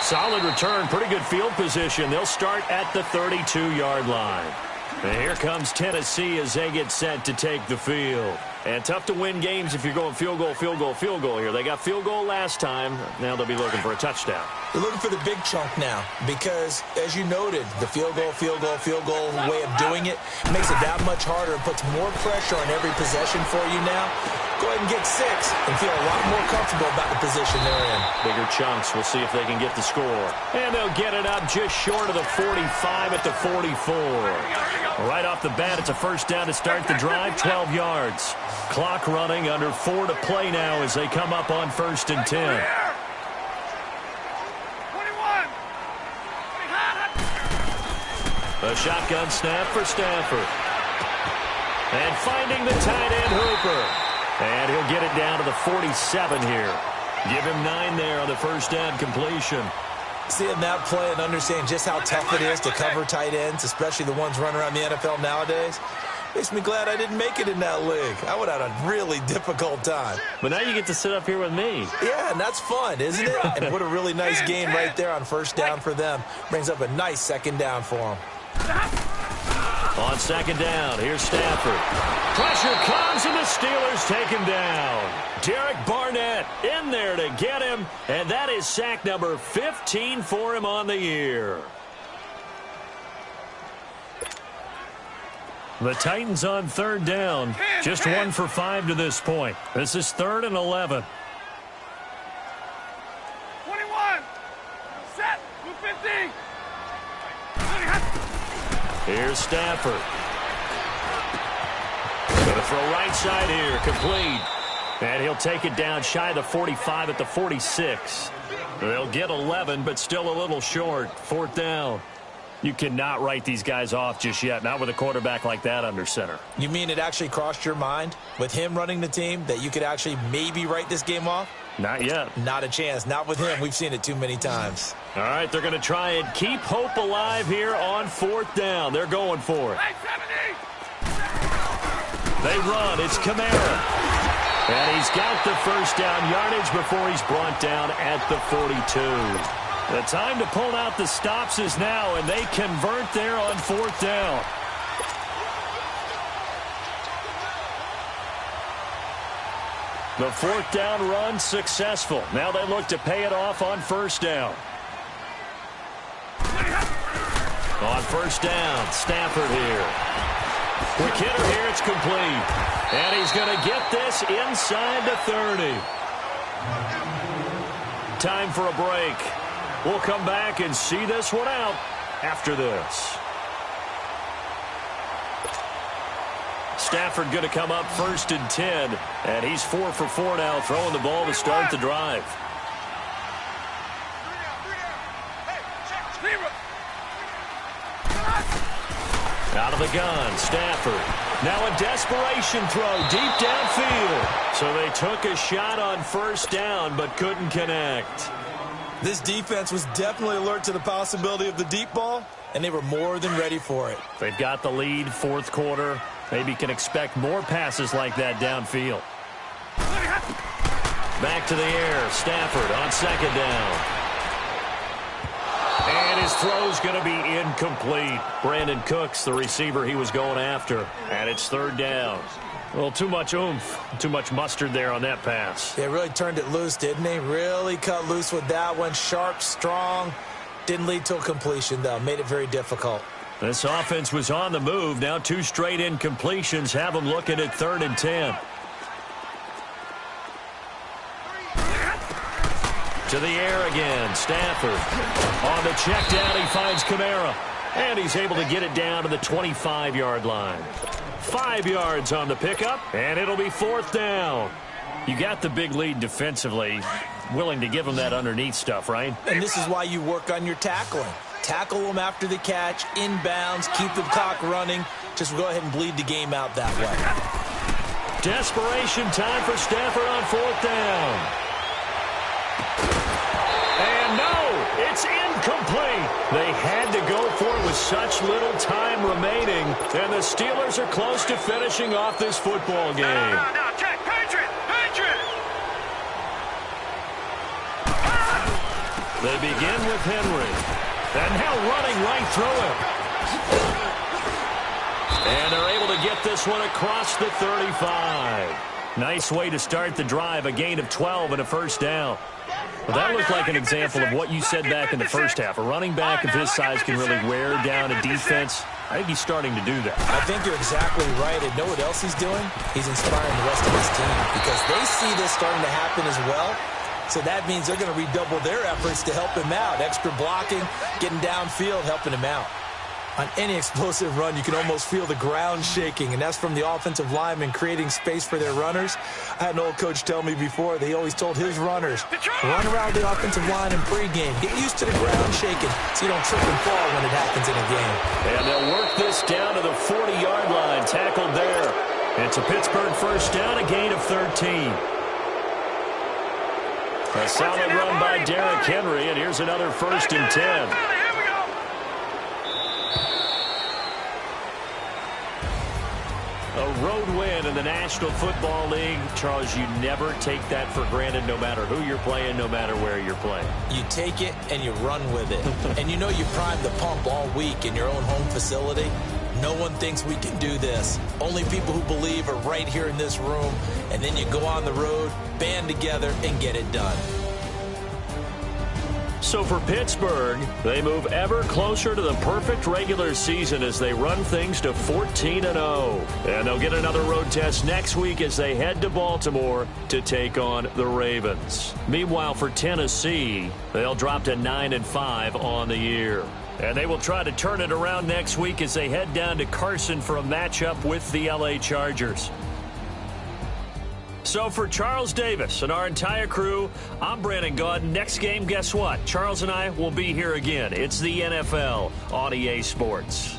Solid return, pretty good field position. They'll start at the 32-yard line. And here comes Tennessee as they get set to take the field. And tough to win games if you're going field goal, field goal, field goal here. They got field goal last time. Now they'll be looking for a touchdown. They're looking for the big chunk now because, as you noted, the field goal, field goal, field goal way of doing it makes it that much harder and puts more pressure on every possession for you now. Go ahead and get 6 and feel a lot more comfortable about the position they're in. Bigger chunks. We'll see if they can get the score. And they'll get it up just short of the 45 at the 44. Right off the bat, it's a 1st down to start the drive, 12 yards. Clock running, under 4 to play now as they come up on 1st and 10. A shotgun snap for Stafford. And finding the tight end Hooper. And he'll get it down to the 47 here. Give him 9 there on the 1st down completion. Seeing that play and understanding just how tough it is to cover tight ends, especially the ones running around the NFL nowadays, makes me glad I didn't make it in that league. I would have had a really difficult time. But now you get to sit up here with me. Yeah, and that's fun, isn't it? And what a really nice game right there on 1st down for them. Brings up a nice 2nd down for them. On 2nd down, here's Stafford. Pressure comes, and the Steelers take him down. Derek Barnett in there to get him, and that is sack number 15 for him on the year. The Titans on 3rd down, just 1 for 5 to this point. This is 3rd and 11. 21. Set. 250. Here's Stafford. Going to throw right side here, complete. And he'll take it down shy of the 45 at the 46. They'll get 11, but still a little short. 4th down. You cannot write these guys off just yet, not with a quarterback like that under center. You mean it actually crossed your mind with him running the team that you could actually maybe write this game off? Not yet. Not a chance. Not with him. We've seen it too many times. All right, they're going to try and keep hope alive here on 4th down. They're going for it. They run. It's Kamara. And he's got the 1st down yardage before he's brought down at the 42. The time to pull out the stops is now, and they convert there on 4th down. The 4th down run successful. Now they look to pay it off on 1st down. On first down, Stafford here. Quick hitter here, it's complete. And he's going to get this inside the 30. Time for a break. We'll come back and see this one out after this. Stafford going to come up first and 10. And he's 4 for 4 now, throwing the ball to start the drive. Out of the gun, Stafford. Now a desperation throw deep downfield. So they took a shot on first down but couldn't connect. This defense was definitely alert to the possibility of the deep ball, and they were more than ready for it. They've got the lead, fourth quarter. Maybe can expect more passes like that downfield. Back to the air, Stafford on second down. And his throw's going to be incomplete. Brandon Cooks, the receiver he was going after. And it's third down. Well, too much oomph, too much mustard there on that pass. They really turned it loose, didn't they? Really cut loose with that one. Sharp, strong. Didn't lead to a completion, though. Made it very difficult. This offense was on the move. Now 2 straight incompletions have them looking at 3rd and 10. To the air again, Stafford. On the check down, he finds Kamara. And he's able to get it down to the 25-yard line. 5 yards on the pickup, and it'll be 4th down. You got the big lead defensively. Willing to give them that underneath stuff, right? And this is why you work on your tackling. Tackle them after the catch, inbounds, keep the clock running. Just go ahead and bleed the game out that way. Desperation time for Stafford on 4th down. And no, it's incomplete. They had to go for it with such little time remaining. And the Steelers are close to finishing off this football game. No, check, Patriot. They begin with Henry. And now running right through him. And they're able to get this one across the 35. Nice way to start the drive, a gain of 12 and a first down. Well, that looked like an example of what you said back in the first half. A running back of his size can really wear down a defense. I think he's starting to do that. I think you're exactly right. And know what else he's doing? He's inspiring the rest of his team because they see this starting to happen as well. So that means they're going to redouble their efforts to help him out. Extra blocking, getting downfield, helping him out. On any explosive run, you can almost feel the ground shaking, and that's from the offensive linemen creating space for their runners. I had an old coach tell me before, they always told his runners, run around the offensive line in pregame. Get used to the ground shaking so you don't trip and fall when it happens in a game. And they'll work this down to the 40-yard line, tackled there. It's a Pittsburgh first down, a gain of 13. A solid run by Derrick Henry, and here's another 1st and 10. A road win in the National Football League. Charles, you never take that for granted no matter who you're playing, no matter where you're playing. You take it and you run with it. And you know you primed the pump all week in your own home facility. No one thinks we can do this. Only people who believe are right here in this room. And then you go on the road, band together, and get it done. So for Pittsburgh, they move ever closer to the perfect regular season as they run things to 14-0. And they'll get another road test next week as they head to Baltimore to take on the Ravens. Meanwhile, for Tennessee, they'll drop to 9-5 on the year. And they will try to turn it around next week as they head down to Carson for a matchup with the LA Chargers. So for Charles Davis and our entire crew, I'm Brandon Gaudin. Next game, guess what? Charles and I will be here again. It's the NFL on EA Sports.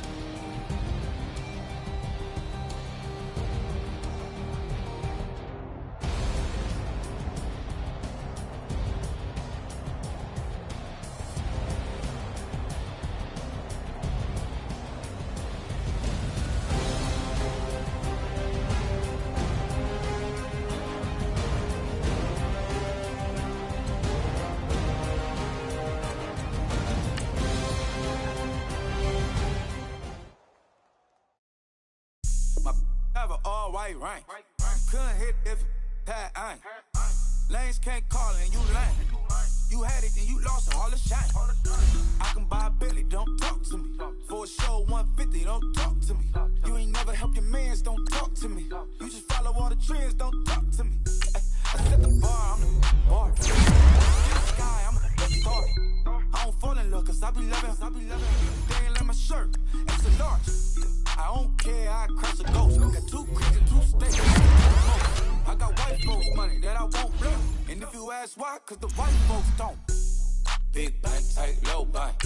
Right. Couldn't hit if had ain't. Lanes can't call and you lame. You had it and you lost all the shine. I can buy a Billy, don't talk to me. I be loving. They ain't like my shirt, extra large. I don't care, I crash a ghost. Got 2 cribs and 2 states. I got white folks money that I won't blow. And if you ask why, cause the white folks don't. Big bank, tight, low bank.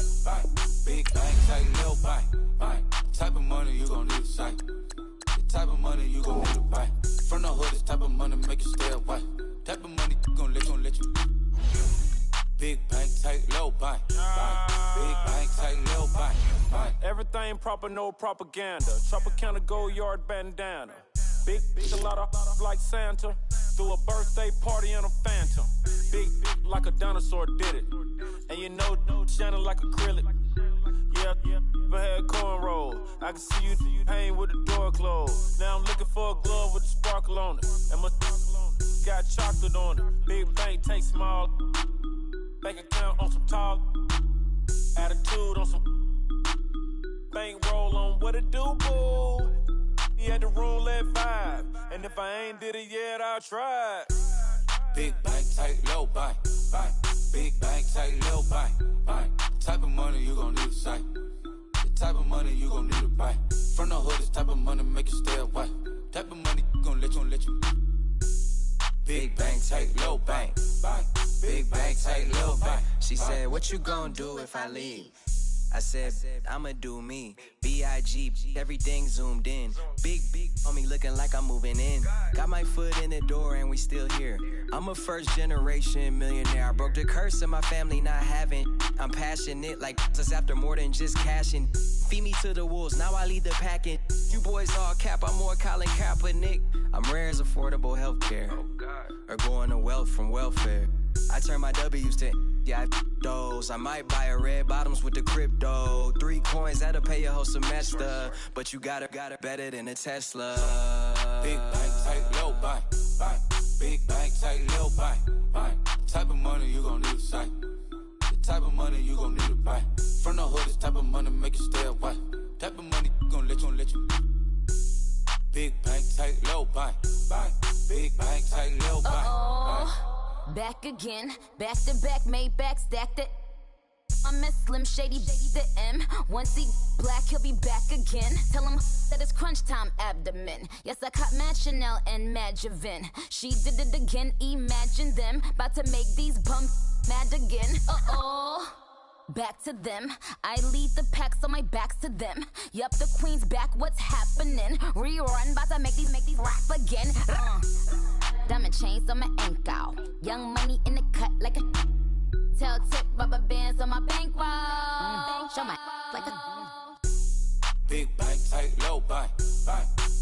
Big bank, tight, low bank. Type of money you gon' need a sight. The type of money you gon' need to buy. From the hood, this type of money make you stay away. Type of money gon' let you. Big bank, tight, low bank. Big bank, tight, low bank. Everything proper, no propaganda. Tropicana Gold Yard bandana. Big a lot of like Santa. Threw a birthday party in a phantom. Big like a dinosaur did it. And you know, shining like acrylic. Yeah, I had cornrow. I can see you hang with the door closed. Now I'm looking for a glove with a sparkle on it. And my got chocolate on it. Big bank, take small. Bank account on some tall. Attitude on some. Bank roll on what it do, boo. He had the roulette vibe. And if I ain't did it yet, I'll try. Big bank, tight, low bank. Big bank, tight, low bank. Type of money you gon' need a sight. The type of money you gon' need to buy. From the hood, this type of money make you stay away. Type of money gon' let you. Big bank, tight, low bank. Big bank, tight, low bank. She said, what you gon' do if I leave? I said, I'ma do me. B.I.G. Everything zoomed in. Big on me looking like I'm moving in. Got my foot in the door and we still here. I'm a first generation millionaire. I broke the curse of my family not having. I'm passionate like just after more than just cashing. Feed me to the wolves, now I lead the packing. You boys all cap, I'm more Colin Kaepernick. I'm rare as affordable healthcare. Or going to wealth from welfare. I turn my W's to those. I might buy a red bottoms with the crypto. 3 coins, that'll pay your whole semester. But you gotta better than a Tesla. Big bank, tight, low bank. Big bank, tight, low bank. Type of money you gon' need a sight. The type of money you gon' need to buy. From the hood, this type of money make you stay away. Type of money gon' let you. Big bank, tight, low bank. Big bank, tight, low bank. Back again, back to back, made back, stacked it. I'm a Slim Shady, the M. Once he black, he'll be back again. Tell him that it's crunch time abdomen. Yes, I caught Mad Chanel and Mad Javin. She did it again, imagine them. About to make these bums mad again. Back to them. I lead the pack, so my back's to them. Yup, the queen's back, what's happening? Rerun, about to make these rap again. Diamond chains on my ankle. Young money in the cut like a tail tip, rubber bands on my bankroll. Show my like a big bank, tight, low bank.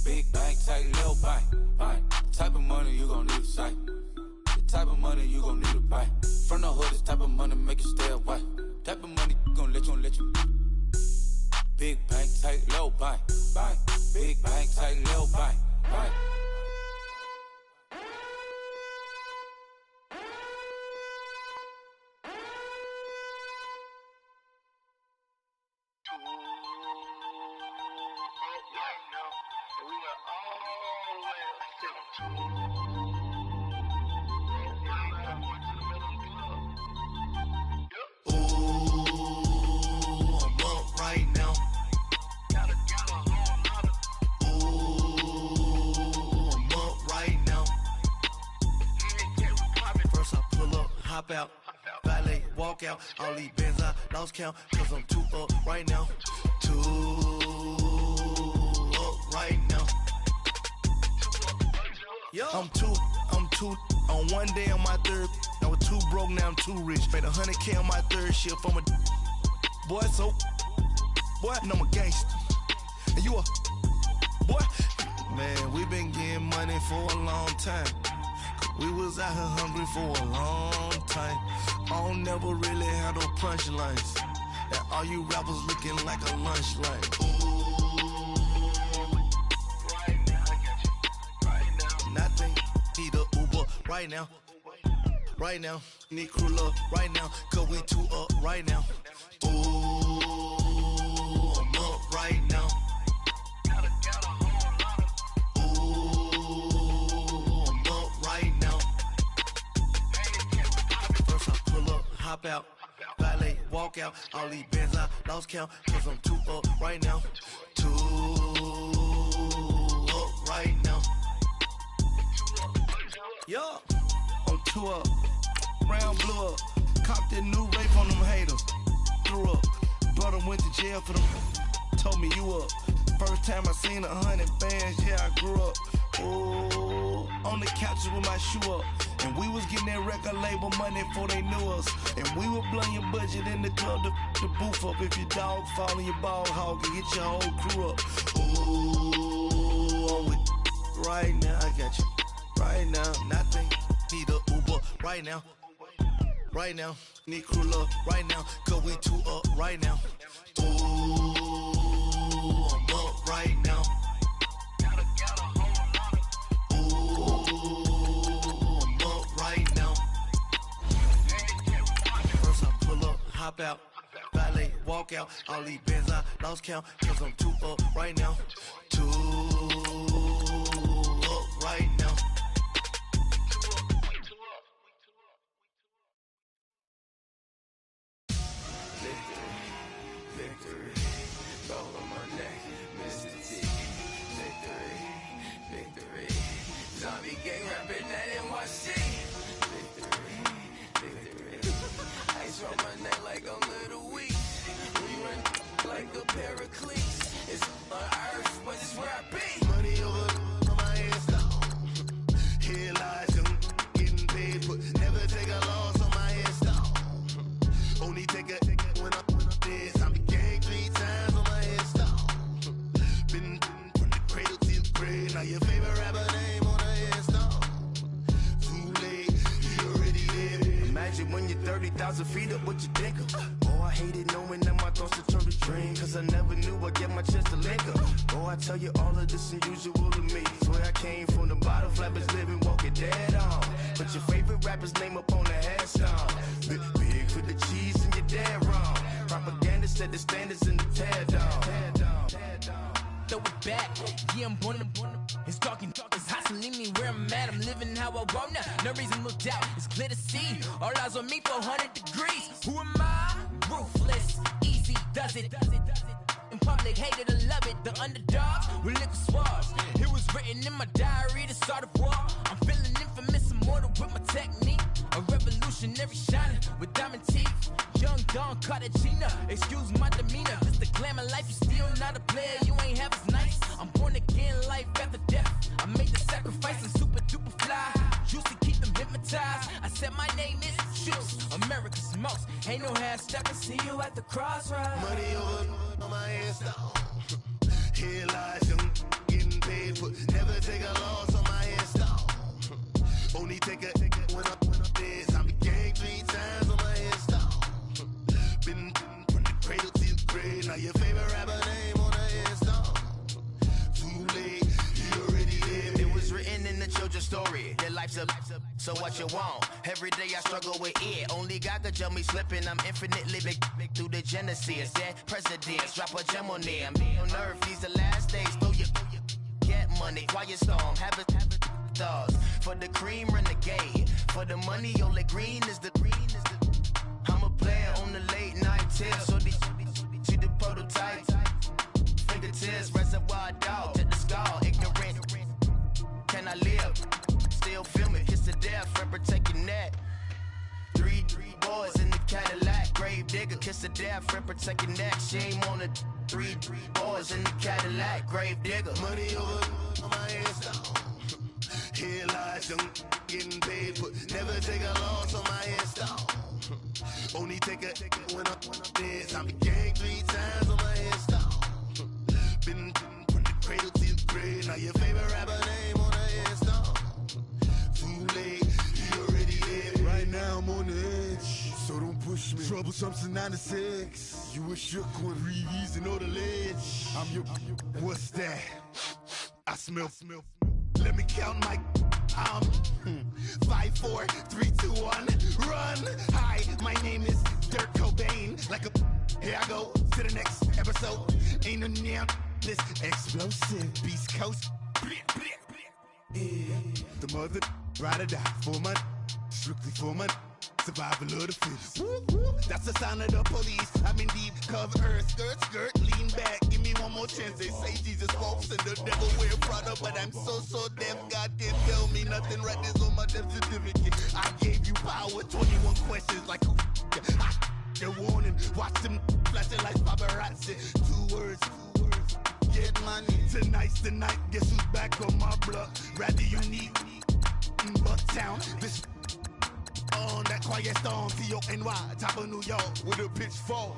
Big bank, tight, low bank. Type of money you gon' need a sight. The type of money you gon' need to buy. From the hood, this type of money make you stay away. Type of money gon' let you. Big bank, tight, low bank. Big bank, tight, low bank. Hop out, valet, walk out. All these bands I lost count, cause I'm too up right now. Too up right now. I'm two on one day on my third. I was too broke, now I'm too rich. Made 100K on my third shift from a boy, so boy, and I'm a gangster. And you a boy, man, we been getting money for a long time. We was out here hungry for a long time. I don't never really have no punchlines. And all you rappers looking like a lunch line. Right now, I got you. Right now. Nothing, need a Uber right now. Right now, need crew love right now. Cause we too up right now. Ooh, I'm up right now. Hop out, valet, walk out. All these bands I lost count, cause I'm too up right now. Too up right now. Yeah, I'm too up. Brown blew up. Copped that new rape on them haters. Threw up. Brother went to jail for them. Told me you up. First time I seen 100 bands, yeah, I grew up. Ooh, on the couches with my shoe up. And we was getting that record label money before they knew us. And we were blowing your budget in the club to the booth up. If your dog fall in your ball hog and get your whole crew up. Ooh, I'm with right now, I got you. Right now, nothing. Need a Uber right now. Right now, need crew love right now. Cause we too up right now. Ooh, I'm up right now. Ooh, I'm up right now. First I pull up, hop out, valet, walk out. All these bands I lost count, cause I'm too up right now. Too up right now. It's on earth, but it's where I be. Money over on my head stone. Here lies them getting paid, but never take a loss on my head stone. Only take a when I'm dead. I be gang 3 times on my head stone. Been from the cradle to the grave. Now your favorite rapper name on a headstone. Too late, you already there. Imagine when you're 30,000 feet up, what you think of? Oh, I hated knowing that my thoughts would turn to dream. Cause I never knew I'd get my chance to link up. Oh, I tell you all of this unusual to me. Swear I came from the bottom, flappers living, walking dead on. Put your favorite rapper's name up on the headstone. Big for the cheese and you're dead wrong. Propaganda set the standards in the tear down. Throw it back, yeah, I'm born to it's talking, it's hustling me where I'm at. I'm living how I want now. No reason to look doubt, it's clear to see. All eyes on me, 400 degrees. Who am I? Ruthless, easy does it. In public, hated or love it. The underdogs with liquor swabs. It was written in my diary to start a war. I'm feeling infamous, immortal with my technique. A revolutionary shining with diamond teeth. Young Don Cartagena, excuse my demeanor. This the glamour life, you still not a player. You ain't half as nice. I'm born again, life after death. I made the sacrifice and super duper fly. Used to keep them hypnotized. I said my name is Juice, America's most. Ain't no hashtag, I see you at the crossroads. Money over on my headstone. Here lies them getting paid, but never take a loss on my headstone. Only take a when I'm dead. I be gang 3 times on my headstone. Been from the cradle to the grave. Now your favorite rapper name on a headstone. Too late, you already there. It was written in the children's story. Their life's a so what you want? Every day I struggle with it. Only God could jump me slipping. I'm infinitely big through the genesis. Dead presidents, drop a gem on them. On earth, these the last days. Throw your get money, quiet storm. Have a thoughts for the cream renegade. For the money, only green is the. I'm a player on the late night tip. So these the prototype. Fingertips, reservoir dog to the skull. Ignorant. Can I live? Still film it, kiss to death, friend, protect your neck. 3 boys in the Cadillac, grave digger, kiss to death, friend, protect your neck. Shame on the 3 boys in the Cadillac, grave digger. Money over on my headstone. Here lies them getting paid, but never take a loss on my headstone. Only take a when I'm dead. I be gang 3 times on my headstone. Been from the cradle to the grave. Now your favorite rapper name on a headstone. Too late, you already there. Right now I'm on the edge, so don't push me. Troublesome to 96. You a shook one, breeze and know the ledge. I'm your, what's that? I smell. Let me count my 5, 4, 3, 2, 1, run. Hi, my name is Dirk Cobain. Like a here I go to the next episode. Ain't no damn this explosive Beast Coast. Yeah. The mother ride or die for my strictly for my survival of the fittest. That's the sound of the police. I'm in deep cover, skirt, lean back. Give me one more chance. They say Jesus walks and the devil wear Prada, but I'm so deaf. God can't tell me nothing. Right there's on my death certificate. I gave you power. 21 questions like who? The warning. Watch them flashing like paparazzi. Two words. Get money. Tonight's the night. Guess who's back on my block? Rather unique. Bucktown. This on that quiet storm. T-O-N-Y. Top of New York with a pitchfork.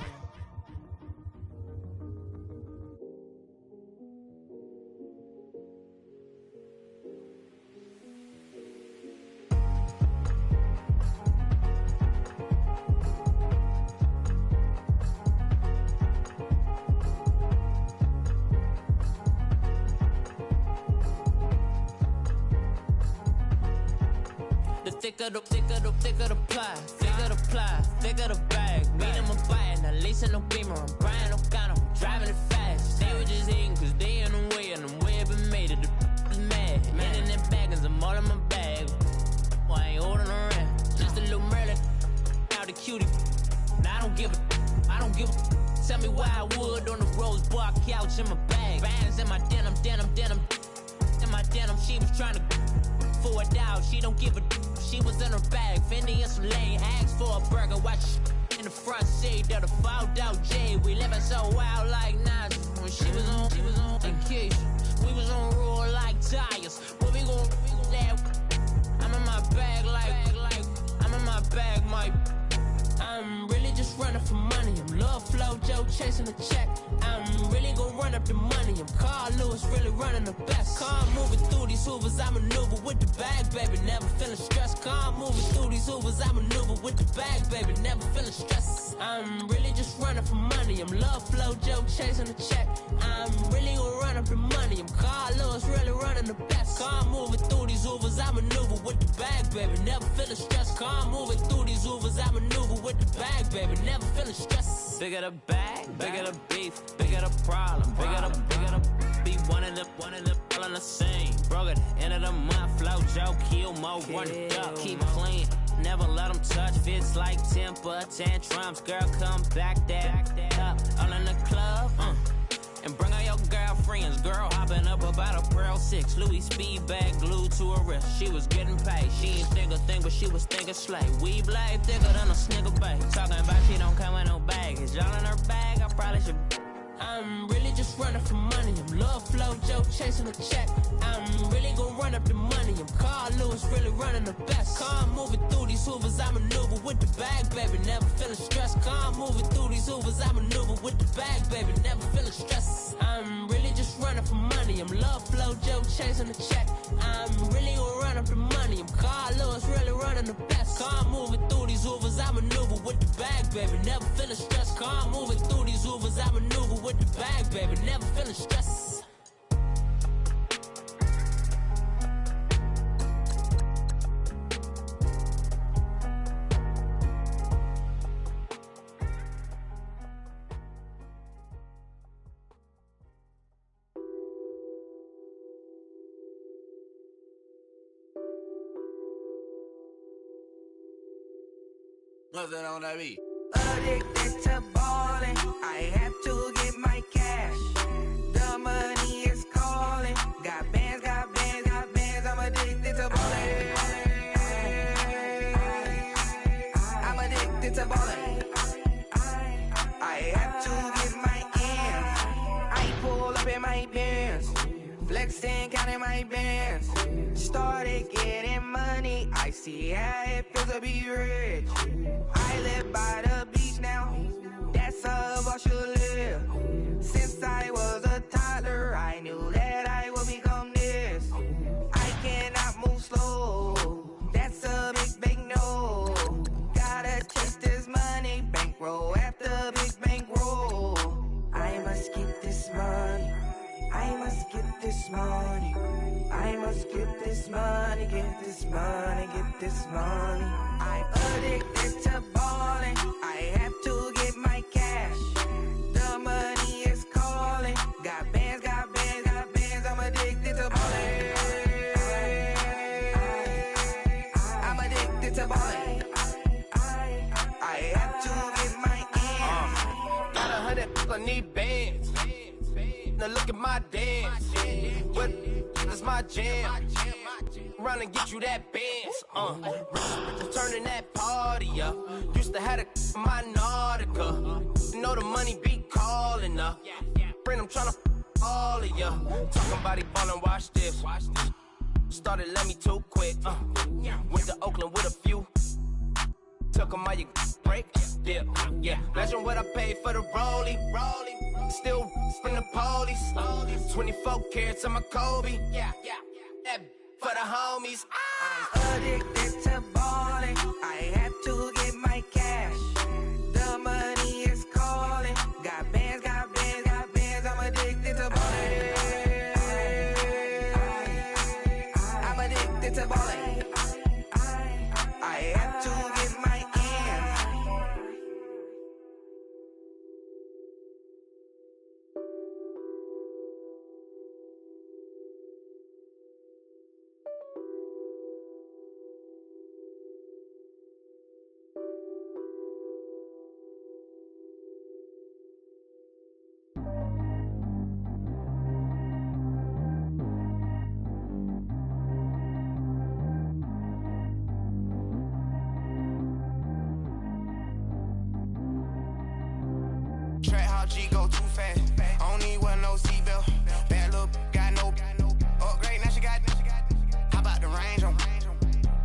Thicker the pie, thicker the bag. Meet them a buy, now lacing no beamer. I'm Brian O'Connor, I'm driving it fast. They were just hating cause they in the way, and the way I've been made it, the is mad. In them baggins, I'm all in my bag. Well, I ain't holding around. Just a little Merlin, out the cutie. Now I don't give a. Tell me why I would on the rose bar couch in my bag. Bands in my denim. In my denim, she was trying to for a doubt. She don't give a. She was in her bag, Fendi and some lane. Asked for a burger, watch in the front seat of the fouled out J. We living so wild like Nas. When she was on vacation, we was on roll like tires. What we gon' that? I'm in my bag like I'm in my bag, Mike. I'm really just running for money. I'm Love Flow Joe chasing the check. I'm really gon' run up the money. I'm Carl Lewis, really running the best. Car moving through these Hoovers, I maneuver with the bag, baby. Never feeling stressed. Car moving through these Hoovers, I maneuver with the bag, baby. Never feeling stressed. I'm really just running for money. I'm Love Flow Joe chasing the check. I'm really gon' run up the money. I'm Carl Lewis, really running the best. Car moving through these Hoovers, I maneuver with the bag, baby. Never feeling stressed. Car moving through these Hoovers, I maneuver with the bag, baby. Never feeling stressed. Bigger the bag, bigger the beef, bigger the problem, bigger the be one of the all in the same. Broke at the end of the month, Flow Joe, kill mo, run it up, keep clean. Never let them touch, fits like temper tantrums. Girl, come back that up, all in the club, and bring all your girlfriends. Girl hopping up about a Pearl 6 Louis speed bag glued to her wrist. She was getting paid, she ain't think a thing, but she was thinking slay. We blade thicker than a snicker bag. Talking about she don't come with no baggage. All in her bag, I probably should. I'm really just running for money. I'm Love Flow Joe chasing a check. I'm really gon' run up the money. I'm Carl Lewis, really running the best. Car moving through these Hoovers, I maneuver with the bag, baby. Never feeling stressed. Car moving through these Hoovers, I maneuver with the bag, baby. Never feeling stressed. I'm really just running for money. I'm Love Flow Joe chasing the check. I'm really gon' run up the money. I'm Carl Lewis, really running the best. Car moving through these Hoovers, I maneuver with the bag, baby. Never feeling stressed. Car moving through these Hoovers, I maneuver with the bag, baby. Never feeling stressed. Nothing on that beat. Addicted to ballin', I have to get my cash. The money is calling. Got bands, I'm addicted to ballin'. I'm addicted to ballin'. I have to get my ends. I pull up in my Benz, flexing, counting my bands. Started getting money, I see how it feels to be rich. I live by the beach now, that's how I should live. Since I was a toddler, I knew that I would become this. I cannot move slow, that's a big no. Gotta chase this money, bankroll after big bankroll. I must get this money, I must get this money. I must get this money, get this money, get this money. I'm addicted to ballin', I have to get my cash. The money is calling. Got bands, I'm addicted to ballin'. I'm addicted to ballin'. I need bands. Now look at my dance. What is my jam? Run and get you that bands. Turning that party up. Used to have a my Nautica. You know the money be calling up. Friend, I'm tryna all of ya. Talking about it ballin', watch this. Started let me too quick. Went to Oakland with a few. Took 'em all you break, dip, yeah. Imagine what I paid for the rollie. Still from the police. 24 carats on my Kobe. Yeah. That for the homies. I'm addicted to balling. I have to get my cash. The money is calling. Got bands, got bands, got bands. I'm addicted to balling. I'm addicted to balling. I have to get my Track how G go too fast. I don't need one no seatbelt. Bad little got no upgrade. Now she got. How about the range on?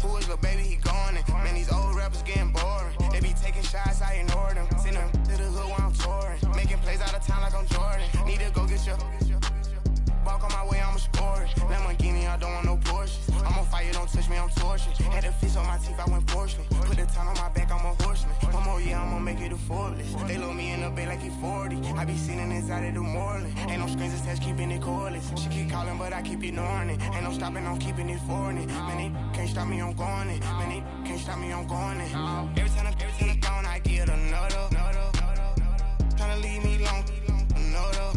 Who is little baby? He going in. Man, these old rappers getting boring. They be taking shots, I ignore them. Send them to the hood while I'm touring. Making plays out of town like I'm Jordan. Need to go get your. Walk on my way, I'ma score it. Lamborghini, I don't want no Porsches. I'm on fire, don't touch me, I'm tortured. Had the fish on my teeth, I went porcelain. Put the town on my back, I'm a horseman. One more year, I'ma make it affordless. They load me in the bay like he 40. I be sitting inside of the Moreland. Ain't no screens attached, keeping it cordless. She keep calling, but I keep ignoring it. Ain't no stopping, I'm keeping it for it. Man, they can't stop me, I'm going it. Man, they can't stop me, I'm going it. Every time I gone, I get another. Tryna leave me long, another.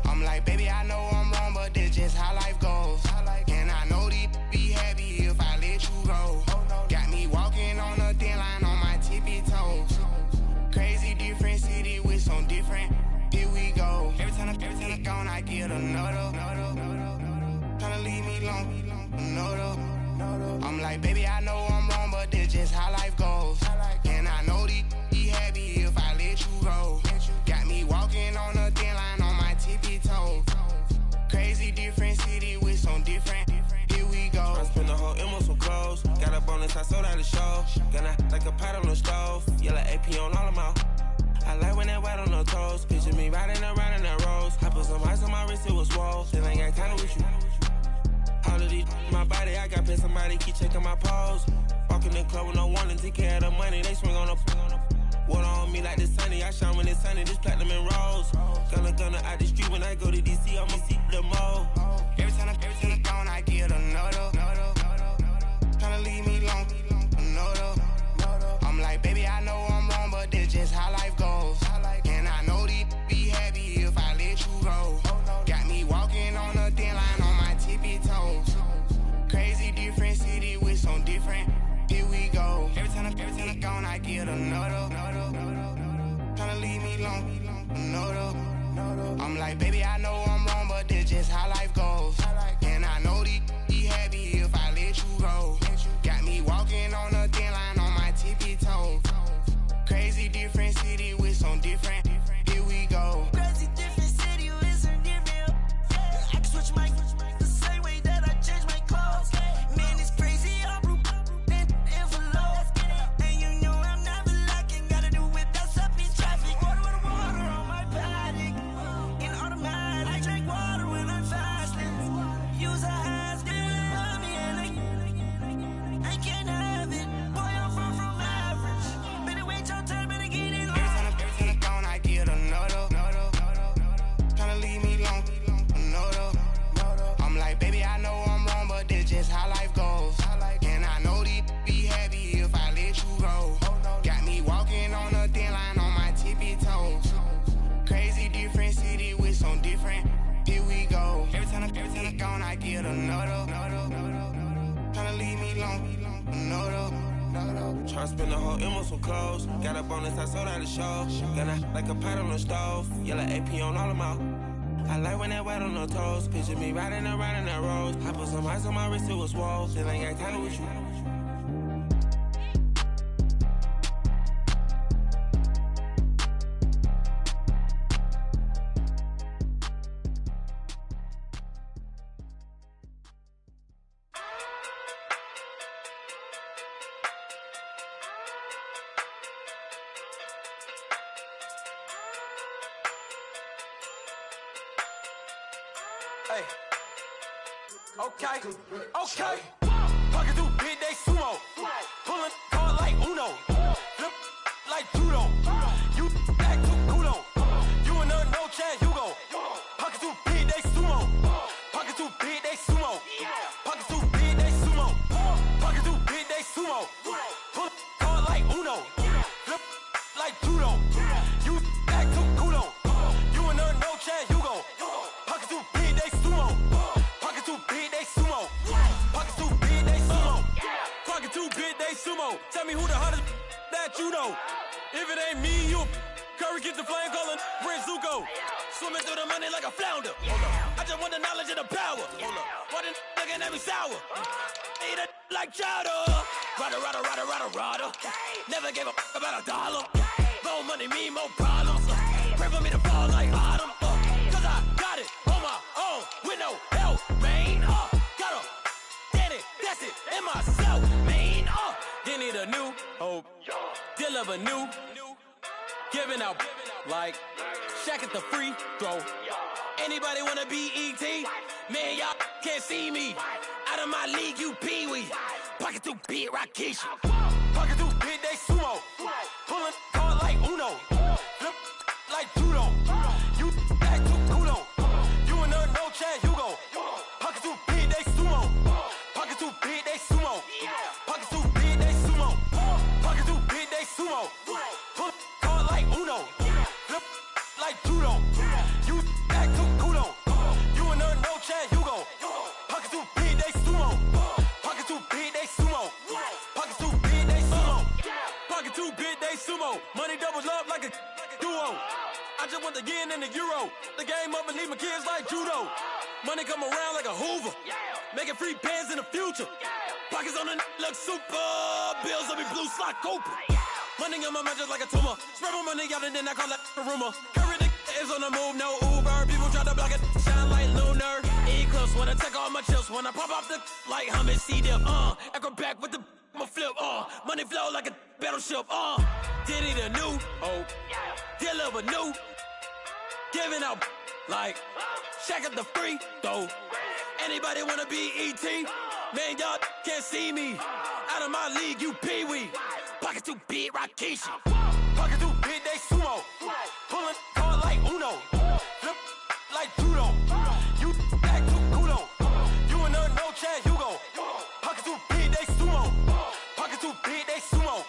I'm like, baby, I know I'm wrong, but this just how life goes. And I know these be happy if I let you go. Got me walking on a thin line on my tippy toes. Crazy different city with some different. Here we go. Every time I gone, I get another. Tryna leave me long, another. I'm like, baby, I know I'm wrong, but this just how life goes. And I know these be happy if I let you go. Got me walking on a thin line on my tippy toes. Crazy different city with some different. Here we go. I spent the whole M on some clothes. Got a bonus, I sold out the show. Gonna like a pot on the stove. Yellow AP on all of my. I like when that white on the toes. Picture me riding around in that rose. I put some ice on my wrist, it was swole. Still ain't got time with you. All of these, my body, I got pissed. Somebody keep checking my pose. Walk in the club with no warning, take care of the money. They swing on the. Water on me like the sunny, I shine when it's sunny, this platinum and rose. Gonna out the street when I go to DC, I'ma see the mo. Every time I gone, I get another. Tryna leave me long, another. I'm like, baby, I know I'm wrong, but this just how life goes. And I know these be happy if I let you go. Got me walking on a thin line on my tippy toes. Crazy different city with some different. Here we go. Every time I gone, I get another. Tryna leave me long, another. I'm like, baby, I know I'm wrong, but this just how life goes. And I know these be happy if I let you go. Got me walking on a thin line on my tippy toes. Crazy different city with some different. Here we go. Crazy different city with some different. I can switch my the same way that I change my clothes. Man, it's crazy. I'm envelope. And you know I'm never lacking. Gotta do without stopping traffic. Water on my paddock. In automatic. I drink water when I'm fasting. Tryna spend the whole M on some clothes. Got a bonus, I sold out the show. Got a like a pot on the stove. Yellow AP on all of my. I like when that wet on the toes. Picture me riding around in that rose. I put some ice on my wrist, it was swole. Still ain't got time with you. Hey, okay, okay. Pocket too big, they sumo. Pulling card like Uno. Flip like judo. You act too kudo. You and no Chad Hugo. Pocket too big, they sumo. Pocket too big, they sumo. Pocket too big, they sumo. Pocket too big, they sumo. Pull card like Uno. Flip like judo. You act too kudo. You and no Chad Hugo. Pocket too big, they sumo. Pocket too big, they sumo. Pocket too big, they sumo. Pocket too big, they sumo. Tell me who the hottest that you know. If it ain't me, you Curry get the flame calling Prince Zuko. Swimming through the money like a flounder. I just want the knowledge and the power. Why the looking at me sour? Eat it like chowder. Rada. Never gave a about a dollar. More money mean more problems. Pray for me to fall like autumn. Cause I got it on my own with no help, man. Gotta get it, that's it, in myself, man. They need a new hope, deliver new, giving out like Shaq at the free throw. Anybody wanna be E.T.? Man, y'all can't see me. Out of my league, you pee-wee. Pocket too big, Rakishi. Pocket too big, they sumo. Pulling card like Uno. Flip like judo. You act too kudo. You and no Chad Hugo. Pocket too big, they sumo. Pocket too big, they sumo. Pocket too big, they sumo. Pocket too big, they sumo. Pull card like Uno. Flip like judo. You act too kudo. You and no Chad Hugo. Pocket too big, they sumo. Pocket too big, they sumo. Pocket too big, they sumo. Pocket too big, they sumo. Money doubles up like a duo. I just want the yen and the euro. The game up and leave my kids like judo. Money come around like a Hoover. Making free bands in the future. Pockets on the look super. Bills on me blue slot Cooper. Money on my mind just like a tumor. Spread my money out and then I call that a rumor. Curry the is on the move, no Uber. People try to block it, shine like lunar. Eclipse when I take all my chips. When I pop off the like hummus C-dip. Acrobat with the I'ma flip. Money flow like a battleship. Diddy the new hope. Deliver new. Giving out like Shaq at the free throw. Anybody wanna be E.T.? Man, y'all can't see me. Out of my league, you pee-wee. Pocket too big, Rakishi. Pocket too big, they sumo. Pulling card like Uno. Flip like judo. You act too kudo. You and no Chad Hugo. Pocket too big, they sumo. Pocket too big, they sumo.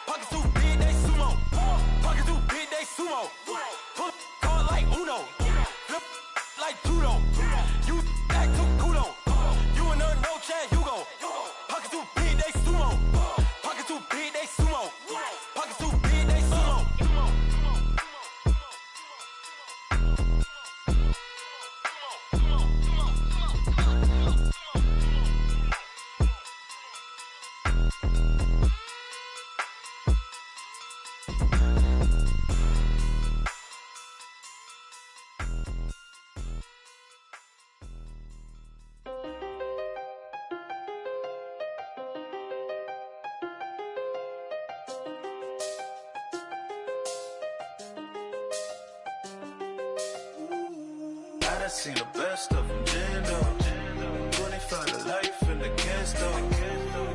Pocket too big, they sumo. Pocket too big, they sumo. Pull card like Uno. Flip like judo. You act too kudo. You and no Chad Hugo. Pocket too big, they sumo. Pocket too big, they sumo. Pocket too big, they sumo. I seen the best of them, Jando. 25 to life in the can't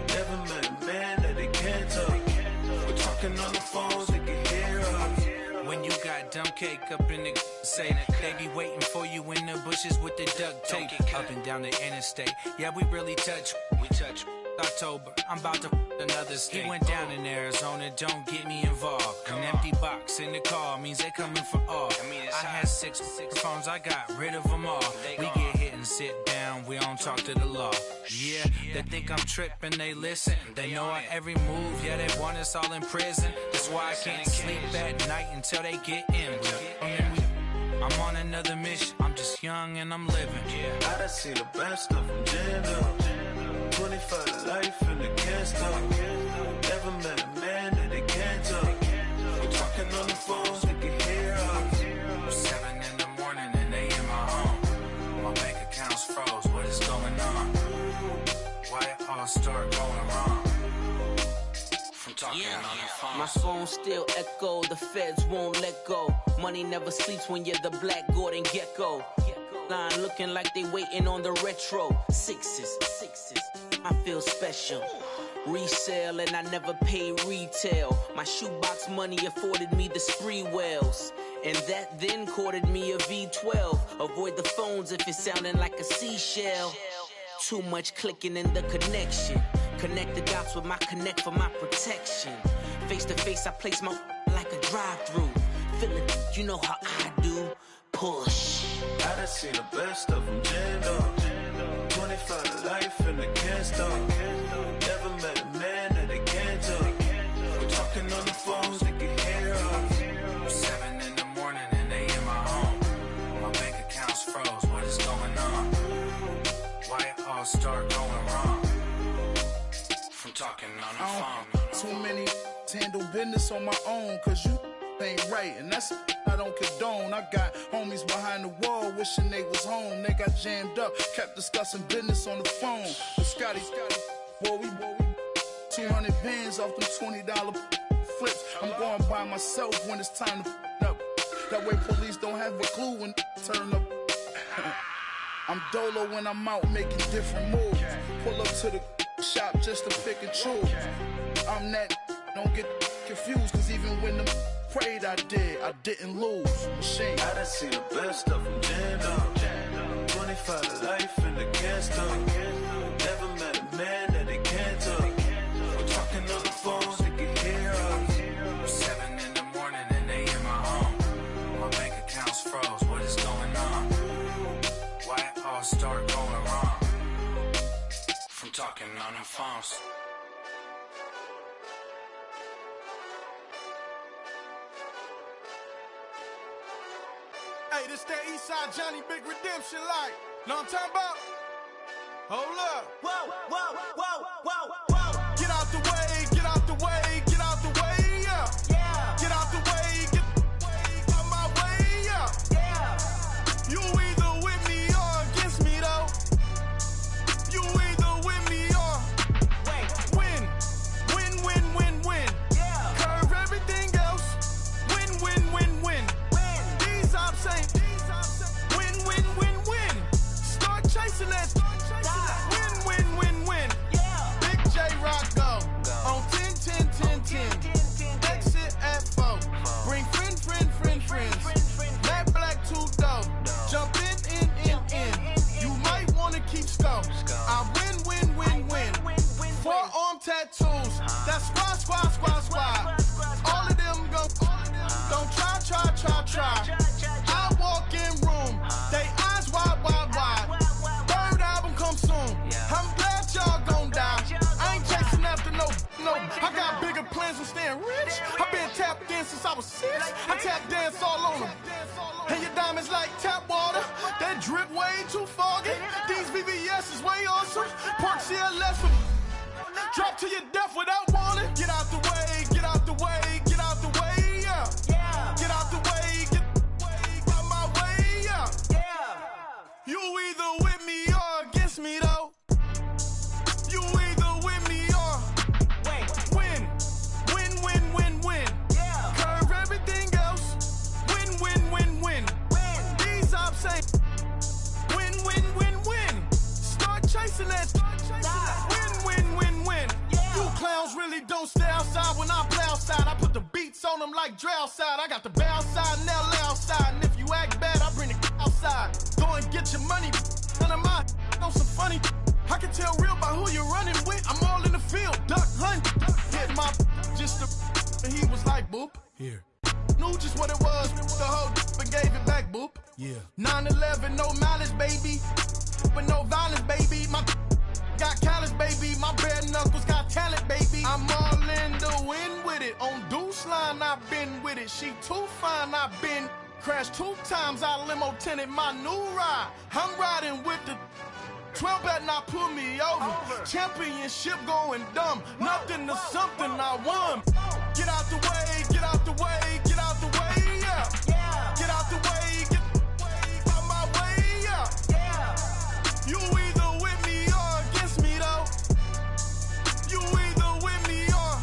never met a man that they can't talk. We're talking on the phones, they can hear us. When you got dumb cake up in the say that they be waiting for you in the bushes with the duct tape up and down the interstate. Yeah, we really touch. We touch. October, I'm about to another state. He went down in Arizona, don't get me involved. An empty box in the car means they coming for all. I had six phones, I got rid of them all. We get hit and sit down, we don't talk to the law. Yeah, they think I'm tripping, they listen. They know our every move, yeah, they want us all in prison. That's why I can't sleep at night until they get in. I'm on another mission, I'm just young and I'm living. I done seen the best of them jammed up. 25 to life and they can't stop. Never met a man that they can't talk. We're talking on the phones, they can hear us. 7 in the morning and they in my home. My bank account's froze, what is going on? Why it all start going wrong? From talking on the phone. My phone still echo, the feds won't let go. Money never sleeps when you're the Black Gordon Gecko. Line looking like they waiting on the retro. Sixes, I feel special. Resale and I never pay retail. My shoebox money afforded me the spree wells. And that then courted me a V12. Avoid the phones if it's sounding like a seashell. Too much clicking in the connection. Connect the dots with my connect for my protection. Face to face, I place my like a drive-through. Feeling, you know how I do. Push. I done seen the best of them jammed up. 25 to life and they can't stop. Never met a man that they can't talk. We're talking on the phones, they can hear us. 7 in the morning and they in my home. My bank account's froze, what is going on? Why it all start going wrong? From talking on the phone. Too many handle business on my own, cause you ain't right, and that's I don't condone. I got homies behind the wall wishing they was home. They got jammed up, kept discussing business on the phone. But Scotty, boy, we 200 bands off them $20 flips. I'm going by myself when it's time to up. That way police don't have a clue when turn up. I'm dolo when I'm out making different moves. Pull up to the shop just to pick and choose. I'm that, don't get confused, cause even when the prayed I didn't lose. Machine. I done seen the best of them jammed up. 25 to life and they can't stop. Never met a man that they can't talk. We're talking on the phones, they can hear us. 7 in the morning and they in my home. My bank account's froze, what is going on? Why it all start going wrong? From talking on the phones. Hey, this that Eastside Johnny Big Redemption like. Know what I'm talking about? Hold up. Whoa, whoa, whoa, whoa, whoa. Get out the way, get out the way, get out the way, yeah. Yeah. Get out the way, get out my way, yeah. Yeah. You either with me or against me, though. You either with me or win. Win, win, win, win. Yeah. Curve everything else. Win, win, win, win. These ops ain't win, win, win, win. Start chasing that. Win, win, win, win. Big J Rock go on 10, 10, 10, 10. Exit at 4. Bring friends. Matt Black 2 dope. Jump in. You might wanna keep scope. I win. Forearm tattoos. That's squad. All of them go. Don't try. I walk in room. They eyes wide. Third album come soon. I'm glad y'all gon' die. I ain't chasing after no. I got bigger plans than staying rich. I been tapped in since I was 6. I tap dance all on them. And your diamonds like tap water. That drip way too foggy. These VVS is way awesome. Park CLS for drop to your death without warning. Get out the way, get out the way, get out the way, yeah. Get out the way, get out my way, yeah. You either with me or against me, though. You either with me or win. Curve everything else. Win. These ops ain't win. Start chasing that. Win. You clowns really don't stay outside when I play outside. I put the beats on them like Dre outside. I got the bow side and LA outside. And if you act bad, I bring the outside. Go and get your money. None of my know some funny. I can tell real by who you're running with. I'm all in the field, duck hunt. Hit my just and he was like, boop. Here. Knew just what it was. The whole and gave it back, boop. Yeah. 911, no mileage, baby. But no violence, baby. My got callous, baby. My bare knuckles got talent, baby. I'm all in the wind with it. On Deuce Line, I've been with it. She too fine, I've been crashed 2 times. I limo tinted my new ride. I'm riding with the 12 better not pull me over. Championship going dumb. Nothing to something I won. Get out the way, get out the way, get out the way, yeah. Get out the way, get out my way, yeah. You either with me or against me, though. You either with me or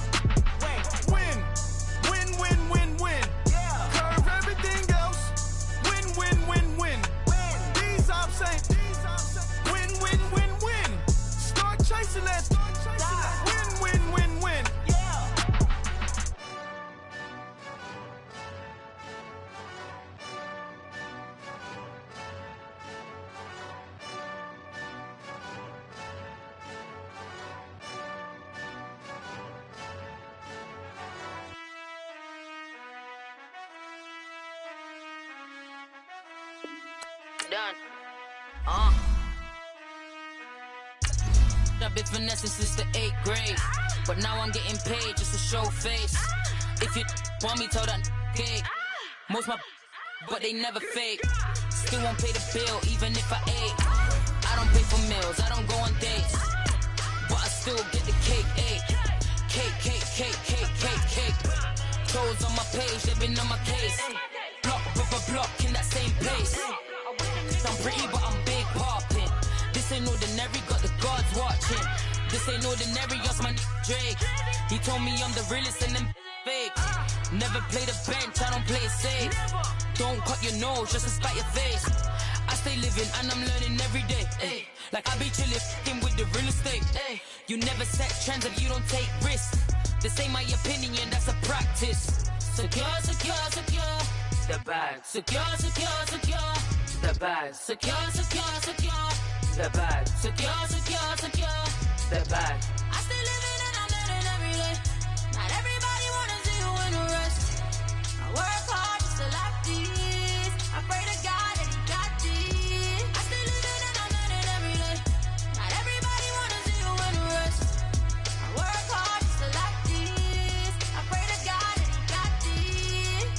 win. Win, win, win, win. Curve everything else. Win, win, win, win. These I'm saying. Win, win, win, win. Start chasing that. Win, win, win, win. Done. I've been finessing since the 8th grade, but now I'm getting paid just to show face. If you want me, tell that gay. Most my but they never fake. Still won't pay the bill even if I ate. I don't pay for meals, I don't go on dates, but I still get the cake. Cake, cake, cake, cake, cake, cake. Trolls on my page, they've been on my case. Block, block in that same place. I'm pretty, but I'm big poppin'. This ain't ordinary, got the gods watching. This ain't ordinary, that's my Drake. He told me I'm the realest and them fake. Never play the bench, I don't play it safe. Don't cut your nose just to spite your face. I stay living and I'm learning every day. Ay. Like I be chillin' with the real estate. Ay. You never set trends if you don't take risks. This ain't my opinion, that's a practice. Secure, secure, secure. The bag. Secure, secure, secure. The bag. Secure, secure, secure. The bag. Secure, secure, secure. The bag. I stay living and I'm learning every day. Not everybody wanna see you in a rush. I work hard just to like this. I pray to God that he got this. I stay living and I'm learning every day. Not everybody wanna see you in a rush. I work hard just to like this. I pray to God that he got this.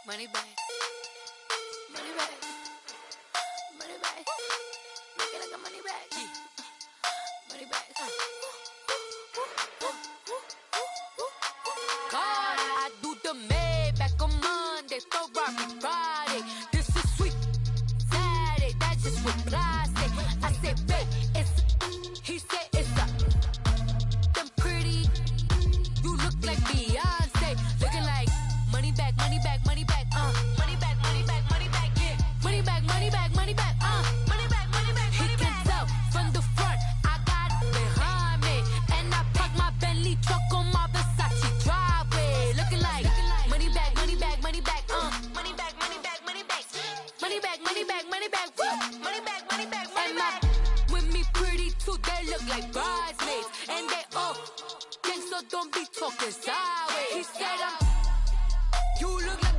Money bag, money bag, money bag. Looking like a money bag, money bag. God, I do the Maybach on Monday, Ferrari Friday. This is sweet Saturday, that's just with plastic. I said, babe, it's he said it's a them pretty. You look like Beyonce, looking like money bag, money bag, money bag. Money bag, money bag, money bag, yeah. Money bag, money bag, money bag, money bag, money bag, money bag. He can tell from the front, I got it behind me, and I park my Bentley truck on my Versace driveway, looking like money bag, money bag, money bag, money bag, money bag, money bag, money bag, money bag, money bag, money bag, money bag, money bag. With me pretty too, they look like bridesmaids, and they all gang, so don't be talking sideways. He said you look like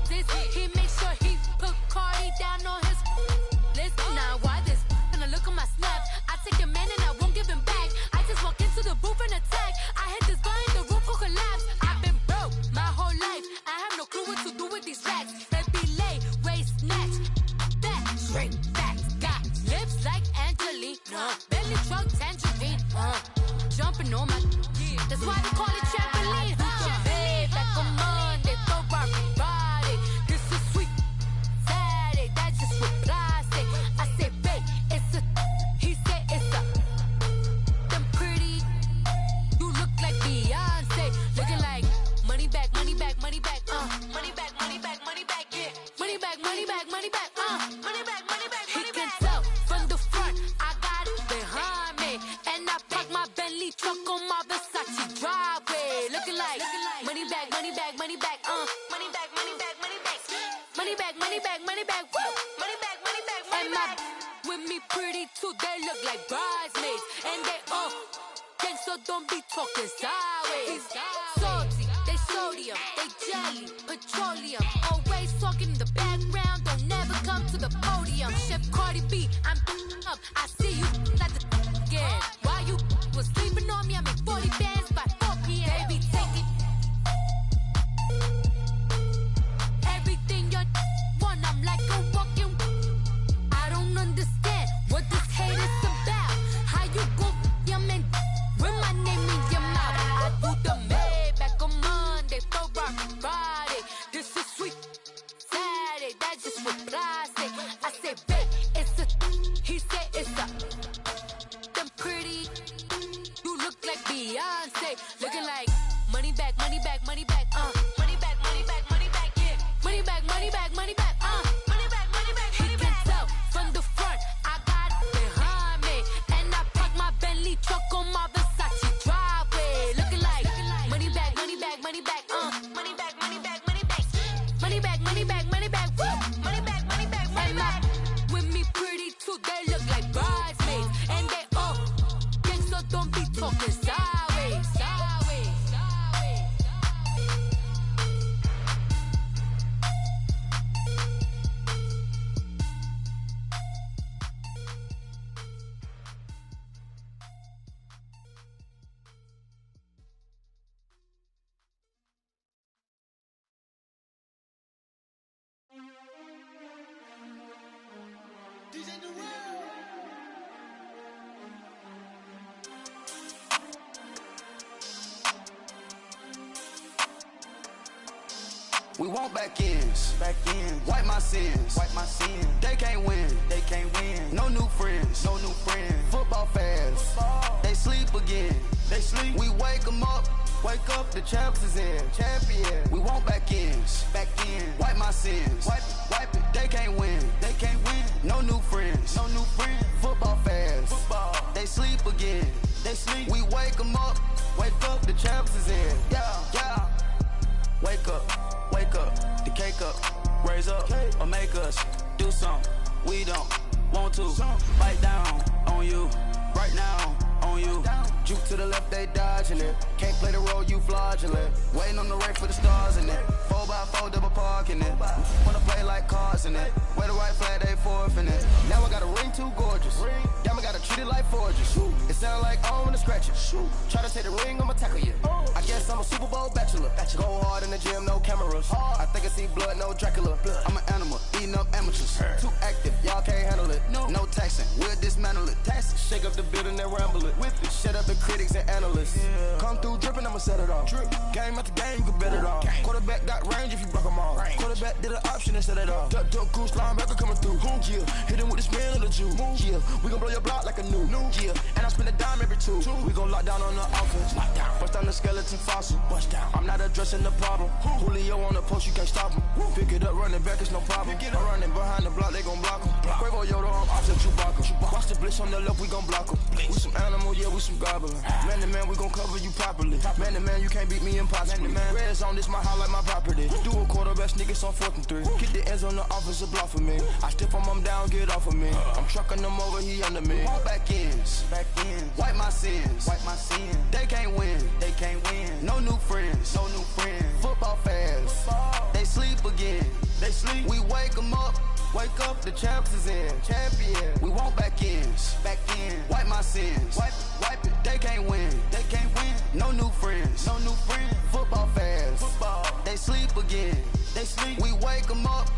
this. He makes sure he put Cardi down on his list. Now why this? Gonna look at my snaps. I take a man and I won't give him back. I just walk into the booth and attack. I hit this guy in the roof who collapse. I've been broke my whole life. I have no clue what to do with these racks. They be lay, waist snatch, back, straight back. Got lips like Angelina, belly truck tangerine. Jumping on my, that's why they call it trampoline. Babe, back on Monday, Ferrari Friday. This is sweet Saturday, that's just with plastic. I said, babe, it's a, he said it's a, them pretty. You look like Beyonce, looking like money bag, money bag, money bag, money bag, money bag, money bag, yeah. Money bag, money bag, money bag, money bag, money bag, money bag. He can tell from the front, I got it behind me, and I park my Bentley truck on my Versace driveway, looking like money bag, money bag, money bag, money bag, money bag, money bag, money bag, money bag, money bag, money bag, money bag, money bag. With me pretty too, they look like bridesmaids, and they all gang, so don't be talking sideways. Salty, they sodium, they jelly, petroleum. Always talking in the background, don't never come to the podium. Chef Cardi B, I'm up. I see you at the again. Why you was sleeping on me? I make 40 bands by 4 p.m. Baby, take it. Everything you want, I'm like a walking. I don't understand what this hate is about. How you go your man with my name in your mouth? I do the Maybach on Monday, for Friday. This is sweet Saturday, that's just what plastic. I say, babe, it's a. He said it's a. Them pretty. You look like Beyonce, looking like money back, money back, money back, money back, money back, money back, yeah. Money back, money back, money back, money back, money back, money back. He can tell from the front, I got it behind me, and I park my Bentley truck on my Versace driveway, looking like money back, money back, money back, money back, money back, money back, money back, money back, money back, money back, money back, money back. With me pretty too, they look like bridesmaids, and they all gang, so don't be talking sideways, sideways, sideways. We want back ends, wipe my sins, They can't win, No new friends, Football fans, they sleep again, We wake them up, the champs is in, champion. We want back ends, wipe my sins, wipe it. They can't win, No new friends, Football fans, they sleep again, We wake them up, the champs is in, yeah. Wake up, the cake up, raise up, or make us do something we don't want to. Bite down on you, right now on you. Juke to the left, they dodging it. Can't play the role, you fraudulent. Waiting on the right for the stars in it. 4x4 double parking it. Wanna play like cars in it. Wear the white flag, they forfeiting it. Now I got a ring too gorgeous. Damn, I gotta treat it like forges. It sound like I wanna scratch it. Try to take the ring, I'ma tackle you. I guess I'm a Super Bowl bachelor. Go hard in the gym, no cameras. I think I see blood, no Dracula. I'm an animal, eating up amateurs. Too active, y'all can't handle it. No taxing, we'll dismantle it. Shake up the building and ramble it. Whip it, shut up the critics and analysts. Come through dripping, I'ma set it off. Game after game, you can bet it off. Quarterback got range if you block them all. Quarterback did an option and set it off. Duck, goose, linebacker coming through. Yeah, hit him with the spin of the Jew. Yeah, we gon' blow your block like a new. Yeah, and I spend a dime every two. We gon' lock down on the offense. Bust down the skeleton fossil. I'm not addressing the problem. Julio on the post, you can't stop him. Pick it up, running back, it's no problem. I'm running behind the block, they gon' block him. Quavo Yoda, I'm offset Chewbacca. Watch the blitz on the left, we gon' block him. We some animal, yeah, we some goblin. Man to man, we gon' cover you properly. Man to man, you can't beat me impossibly. Red zone, this my house like my property. Do a quarterback, niggas on 4th and 3. Get the ends on the offensive block for me. I stiff him down, get off of me. I'm trucking them over, he under me. Walk back ends, wipe my sins, They can't win, No new friends, Football fans, they sleep again, We wake them up, the champs is in, champion. We want back ends, wipe my sins, wipe it. They can't win, No new friends, Football fans, they sleep again, We wake them up,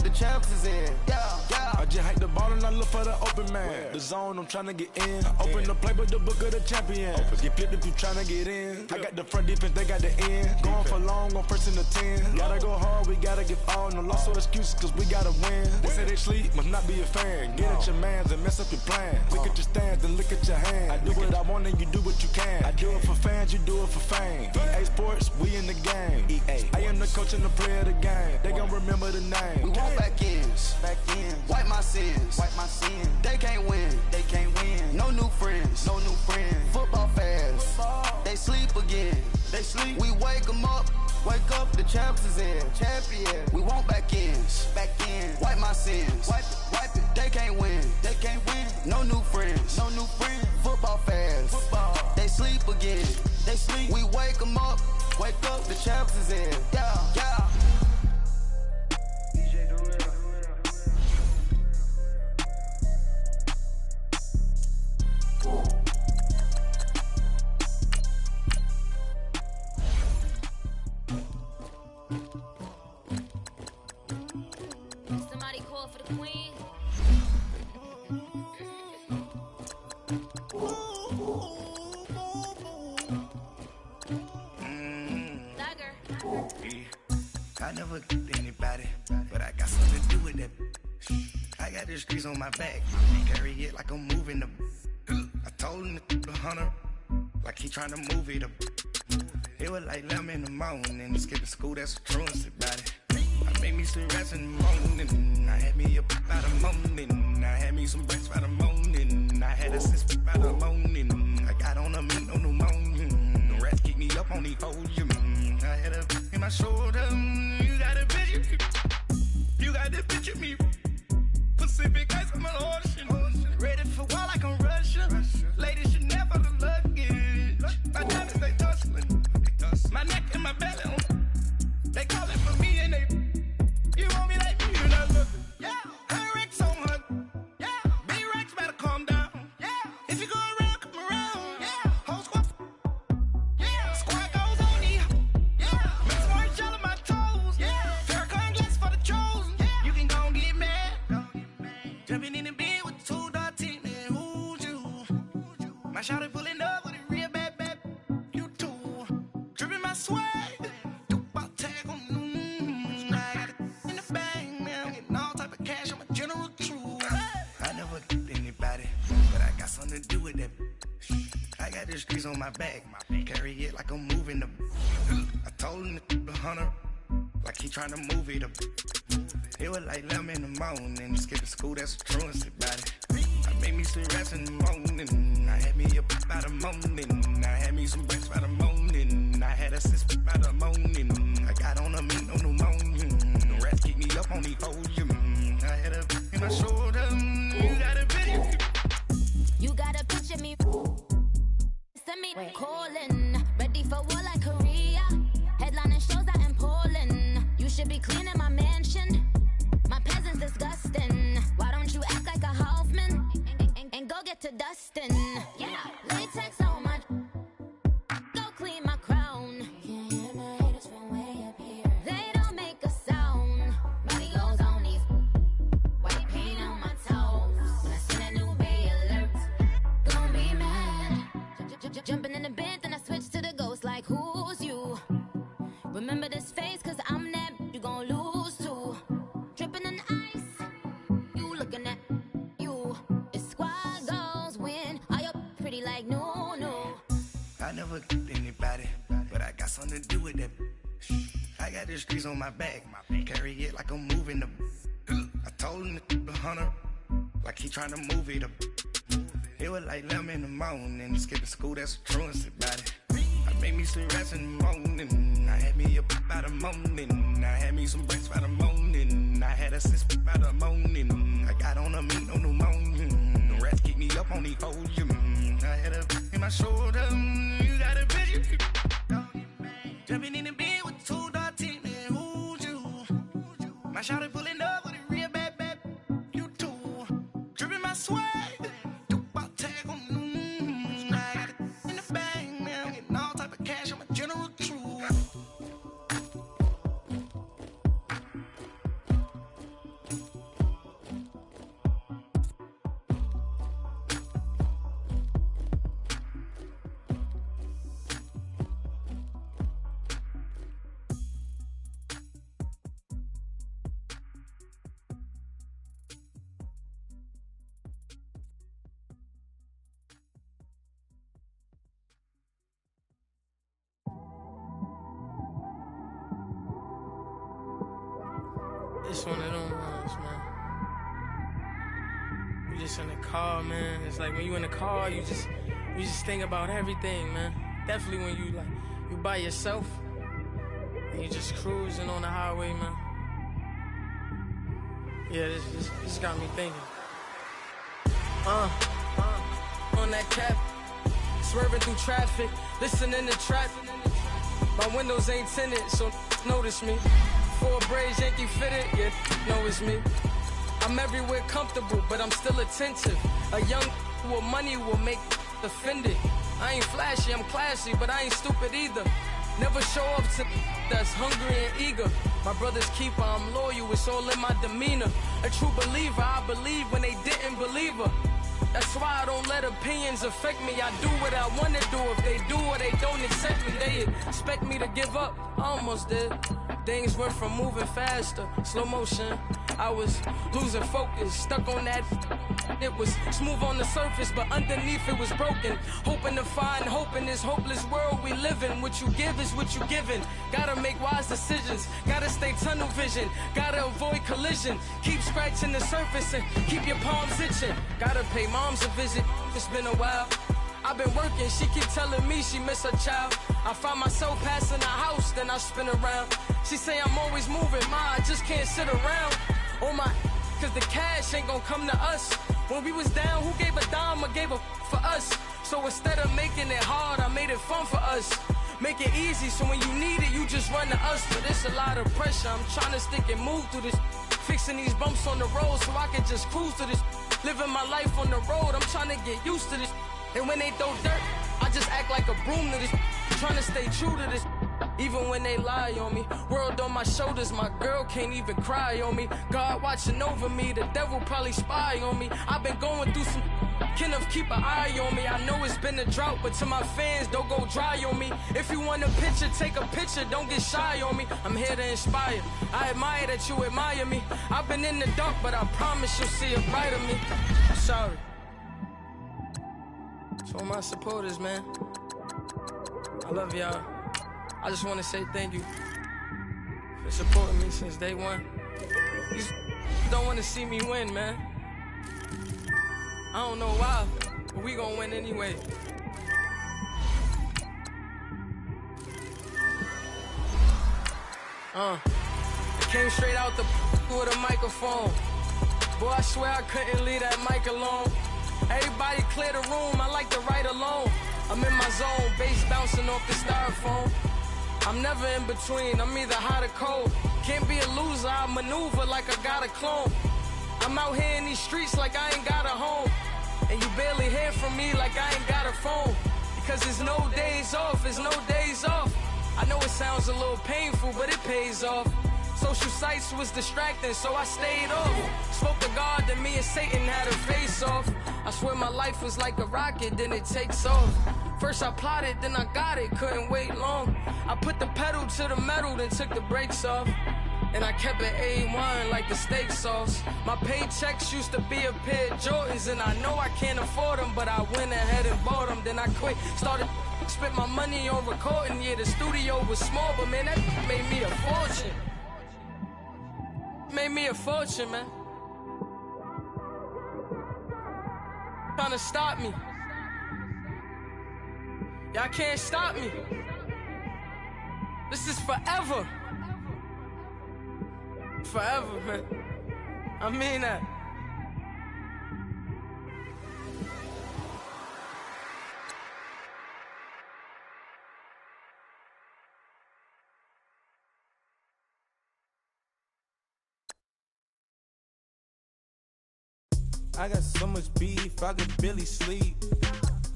the champs is in, yeah. I just hike the ball and I look for the open man. The zone, I'm tryna get in. Open the playbook, the book of the champion. Get flipped if you tryna get in. I got the front defense, they got the end. Going for long, on 1st and the 10. Gotta go hard, we gotta give all. No loss or excuses, cause we gotta win. They say they sleep, must not be a fan. Get at your mans and mess up your plan. Look at your stands and look at your hands. I do what I want and you do what you can. I do it for fans, you do it for fame. EA Sports, we in the game. I am the coach and the player of the game. They gon' remember the name. We want back ends, wipe my sins, They can't win, No new friends, Football fans, they sleep again, We wake them up, the champs is in, champion. We want back ends, wipe my sins, wipe it. They can't win, No new friends, Football fans, they they sleep again. They sleep. We wake them up, the champs is in. Yeah, yeah. Somebody call for the queen. I never get anybody, but I got something to do with that. I got the streets on my back, carry it like I'm moving the. I told him to 100, like he trying to move it up. It was like 11 in the morning, skip to school, that's what truancy about it. I made me some rest in the morning, I had me up by the morning, I had me some breaks by the morning, I had a six by the morning, I got on a meat, no pneumonia, the rats keep me up on the podium, I had a in my shoulder, you got a picture, you got the picture me, Pacific ice on my ocean, ready for war like I'm Russia, ladies should never the luggage, my diamonds they tussling, my neck and my belly on, they call it for me and they, you want me like me and I look, yeah, her Rex on her, yeah, B-Rex better calm down, yeah, if you go around, come around, yeah, whole squad, yeah, squad goes on me, yeah, makes more gel on my toes, yeah, Farrakhan gets for the chosen, yeah, you can go and get mad, jumping in the bed with the 2.10, and who's you, my shawty pulling up with a real bad, you too, dripping my swag, something to do with that. I got the streets on my back, carry it like I'm moving the. I told him to 100, like he trying to move it up. It was like 11 in the morning, skip to school, that's what truancy about it. I made me some rest in the morning, I had me up by the morning, I had me some breaks by the morning, I had a six by the morning, I got on a meat, no pneumonia, the rats keep me up on the podium, I had a in my shoulder, you got a video. You gotta picture me. Send me calling. Ready for war like Korea. Headlining shows out in Poland. You should be cleaning my mansion. My peasants disgusting. Why don't you act like a Hoffman and go get to dustin'? Yeah, latex on my. Go clean my crown. Can't hear my haters from way up here. They don't make a sound. Body goes on these. White paint on my toes. When I send a new bay alert. Jumping in the bed, then I switch to the ghost like who's you? Remember this face, cause I'm that you gon' lose too. Dripping in ice, you looking at you. It's squad goals win, are you pretty like no? I never get anybody, but I got something to do with that. I got the streets on my back, carry it like I'm moving the. I told him to 100, like he trying to move it up. It was like 11 in the morning, skip to school, that's what truancy about it. I made me some rest in the morning, I had me up by the morning, I had me some breaks by the morning, I had a six by the morning, I got on a meat, no pneumonia, the rats keep me up on the podium, I had a in my shoulder, you got a picture, jumping in the bed with 2.10, and who's you, my shawty pulling up with a real bad, you too, dripping my swag. It's one of them ones, man. You just in the car, man. It's like when you in the car, you just think about everything, man. Definitely when you by yourself and you just cruising on the highway, man. Yeah, this got me thinking. On that cap, swerving through traffic, listening to trap. My windows ain't tinted, so notice me. Four braids, Yankee fitted, yeah, know it's me. I'm everywhere comfortable, but I'm still attentive. A young with money will make offended. I ain't flashy, I'm classy, but I ain't stupid either. Never show up to that's hungry and eager. My brother's keeper, I'm loyal, it's all in my demeanor. A true believer, I believe when they didn't believe her. That's why I don't let opinions affect me. I do what I wanna do. If they do or they don't accept me, they expect me to give up. I almost did. Things went from moving faster, slow motion. I was losing focus, stuck on that. It was smooth on the surface, but underneath it was broken. Hoping to find hope in this hopeless world we live in. What you give is what you given. Gotta make wise decisions. Gotta stay tunnel vision. Gotta avoid collision. Keep scratching the surface and keep your palms itching. Gotta pay mom's a visit. It's been a while. I've been working, she keep telling me she miss her child. I find myself passing the house, then I spin around. She say I'm always moving, ma, I just can't sit around. Oh my, cause the cash ain't gonna come to us. When we was down, who gave a dime or gave a for us? So instead of making it hard, I made it fun for us. Make it easy, so when you need it, you just run to us. But it's a lot of pressure, I'm trying to stick and move through this. Fixing these bumps on the road so I can just cruise to this. Living my life on the road, I'm trying to get used to this. And when they throw dirt, I just act like a broom to this. Trying to stay true to this, even when they lie on me. World on my shoulders, my girl can't even cry on me. God watching over me, the devil probably spy on me. I've been going through some, Kenneth keep an eye on me. I know it's been a drought, but to my fans, don't go dry on me. If you want a picture, take a picture, don't get shy on me. I'm here to inspire, I admire that you admire me. I've been in the dark, but I promise you'll see a bright of me. I'm sorry. To all my supporters, man, I love y'all. I just want to say thank you for supporting me since day one. You don't want to see me win, man. I don't know why, but we gonna win anyway. Came straight out the with a microphone. Boy, I swear I couldn't leave that mic alone. Everybody clear the room, I like to write alone. I'm in my zone, bass bouncing off the styrofoam. I'm never in between, I'm either hot or cold. Can't be a loser, I maneuver like I got a clone. I'm out here in these streets like I ain't got a home. And you barely hear from me like I ain't got a phone. Because there's no days off, there's no days off. I know it sounds a little painful, but it pays off. Social sites was distracting, so I stayed off. Spoke to God that me and Satan had a face off. I swear my life was like a rocket, then it takes off. First I plotted, then I got it, couldn't wait long. I put the pedal to the metal, then took the brakes off. And I kept it A1 like the steak sauce. My paychecks used to be a pair of Jordans, and I know I can't afford them, but I went ahead and bought them. Then I quit, started spent my money on recording. Yeah, the studio was small, but man, that made me a fortune. Made me a fortune, man. Trying to stop me. Y'all can't stop me. This is forever. Forever, man. I mean that. I got so much beef, I could barely sleep.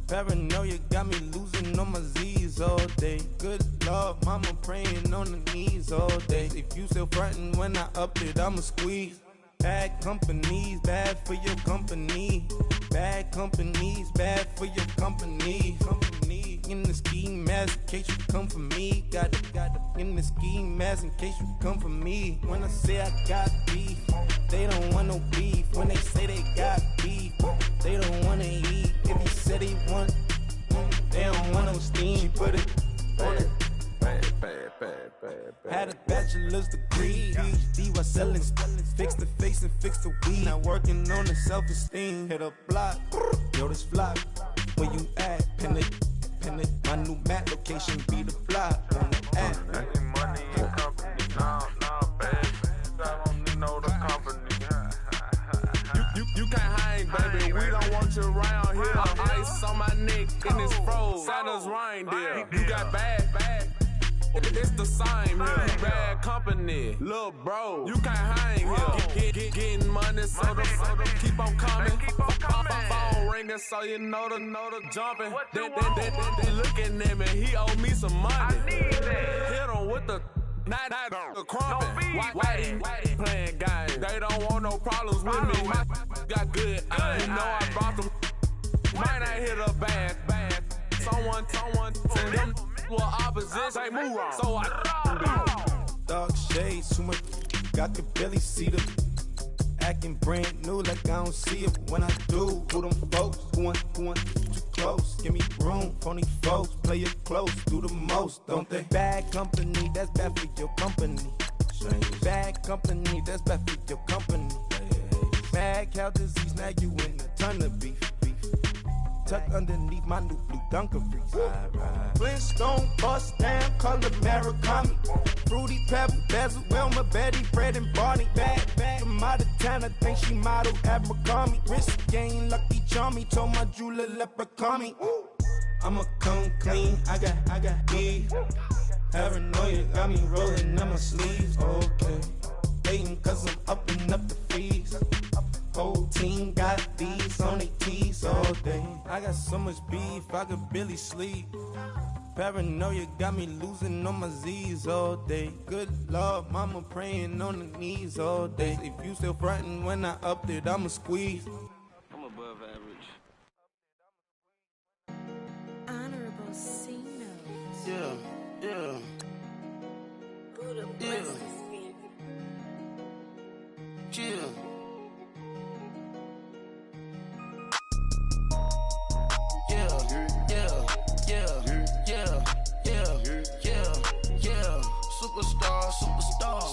Paranoia got me losing on my Z's all day. Good Lord, mama praying on the knees all day. If you still frontin' when I up it, I'ma squeeze. Bad companies, bad for your company. Bad companies, bad for your company. Company in the ski mask in case you come for me. Got it in the ski mask in case you come for me. When I say I got beef, they don't want no beef. When they say they got beef, they don't wanna eat. If you said they want, they don't want no steam. She put it on it. Had a bachelor's degree, PhD while selling. Fix the face and fix the weed. Now working on the self-esteem. Hit a block, yo this flock. Where you at? Pin it. My new map location be the block on the app. Money and company, no, baby. I don't need no the company. You can't hang, baby. We don't want around here. Ice on my neck and it's froze. Santa's reindeer. You got bad. It's the same here. You bad company, lil' bro. You can't hang here. Getting money, so the keep on coming. Phone ringing, so you know the jumping. They looking at me, he owe me some money. Hit him with the night crumping. Whitey playing games. They don't want no problems with me. My got good. You know I brought them. Might not hit a bad. Someone tell them. Well, opposition, say move wrong. So I dark shades, too much. Got the belly see them. Acting brand new like I don't see it when I do. Who them folks? Who want too close? Give me room, phony folks. Play it close, do the most, don't they? Bad company, that's bad for your company. Bad company, that's bad for your company. Mad cow disease, now you in a ton of beef. Tucked underneath my new blue dungarees. Flintstone bust down, color Murakami. Fruity Pebble, Basil, Wilma, Betty, Fred, and Barney. Bad from out of town, I think she model Abercrombie. Wrist game, Lucky Charmy, told my jeweler leprechaun. I'ma come clean, I got beef. Paranoia got me rolling on my sleeves. Okay, hating cause I'm upping up the fees. Whole team got these on their tees all day. I got so much beef, I could barely sleep. Paranoia got me losing on my Z's all day. Good Lord, mama praying on the knees all day. If you still frontin' when I upped it, I'ma squeeze. I'm above average. Honorable C-Note. Yeah. Buddha blessings being. Chill.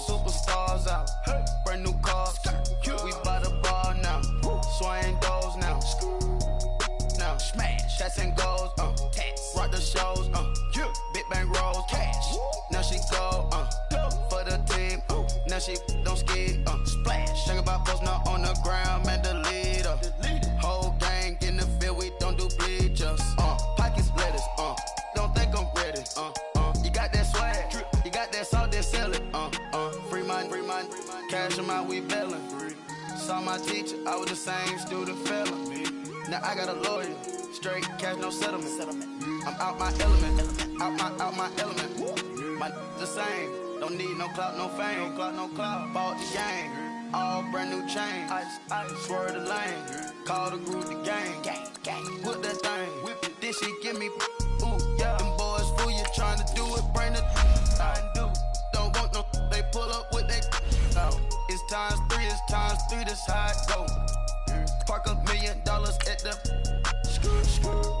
Superstars out. Brand new cars. We by the bar now. Swaying doors now. Now smash. Shots and goals. Rock the shows. Big bang rolls. Cash. Now she go. For the team. Now she don't ski. Splash. Think about post now on the ground. Man, the leader. Whole gang in the field. We don't do bleachers. Pockets splitters. Don't think I'm ready. You got that swag. You got that salt, then sell it. Free mind. Cash them out, we bailin'. Saw my teacher, I was the same student fella. Now I got a lawyer. Straight cash, no settlement. I'm out my element. Out my element. My the same. Don't need no clout, no fame. No clout. Bought the game. All brand new chain. Ice. Swerve the lane. Call the group the gang. Put that thing. Whip it. Then she give me. Ooh, yeah. Them boys fool you trying to do it. Bring the. Don't want no. They pull up with that. It's times three. This how it go. Park $1 million at the.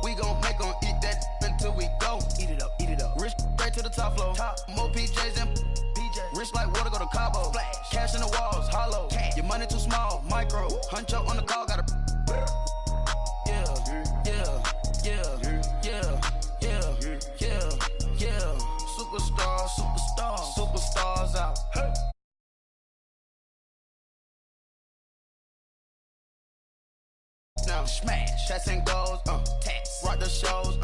We gon' make 'em eat that until we go. Eat it up. Rich straight to the top floor. More PJs and PJs. Rich like water, go to Cabo. Flash. Cash in the walls, hollow. Cash. Your money too small, micro. Huncho on the call, got a. Yeah. Superstars out. Hey. Now smash, shots and goals, tax, rock the shows,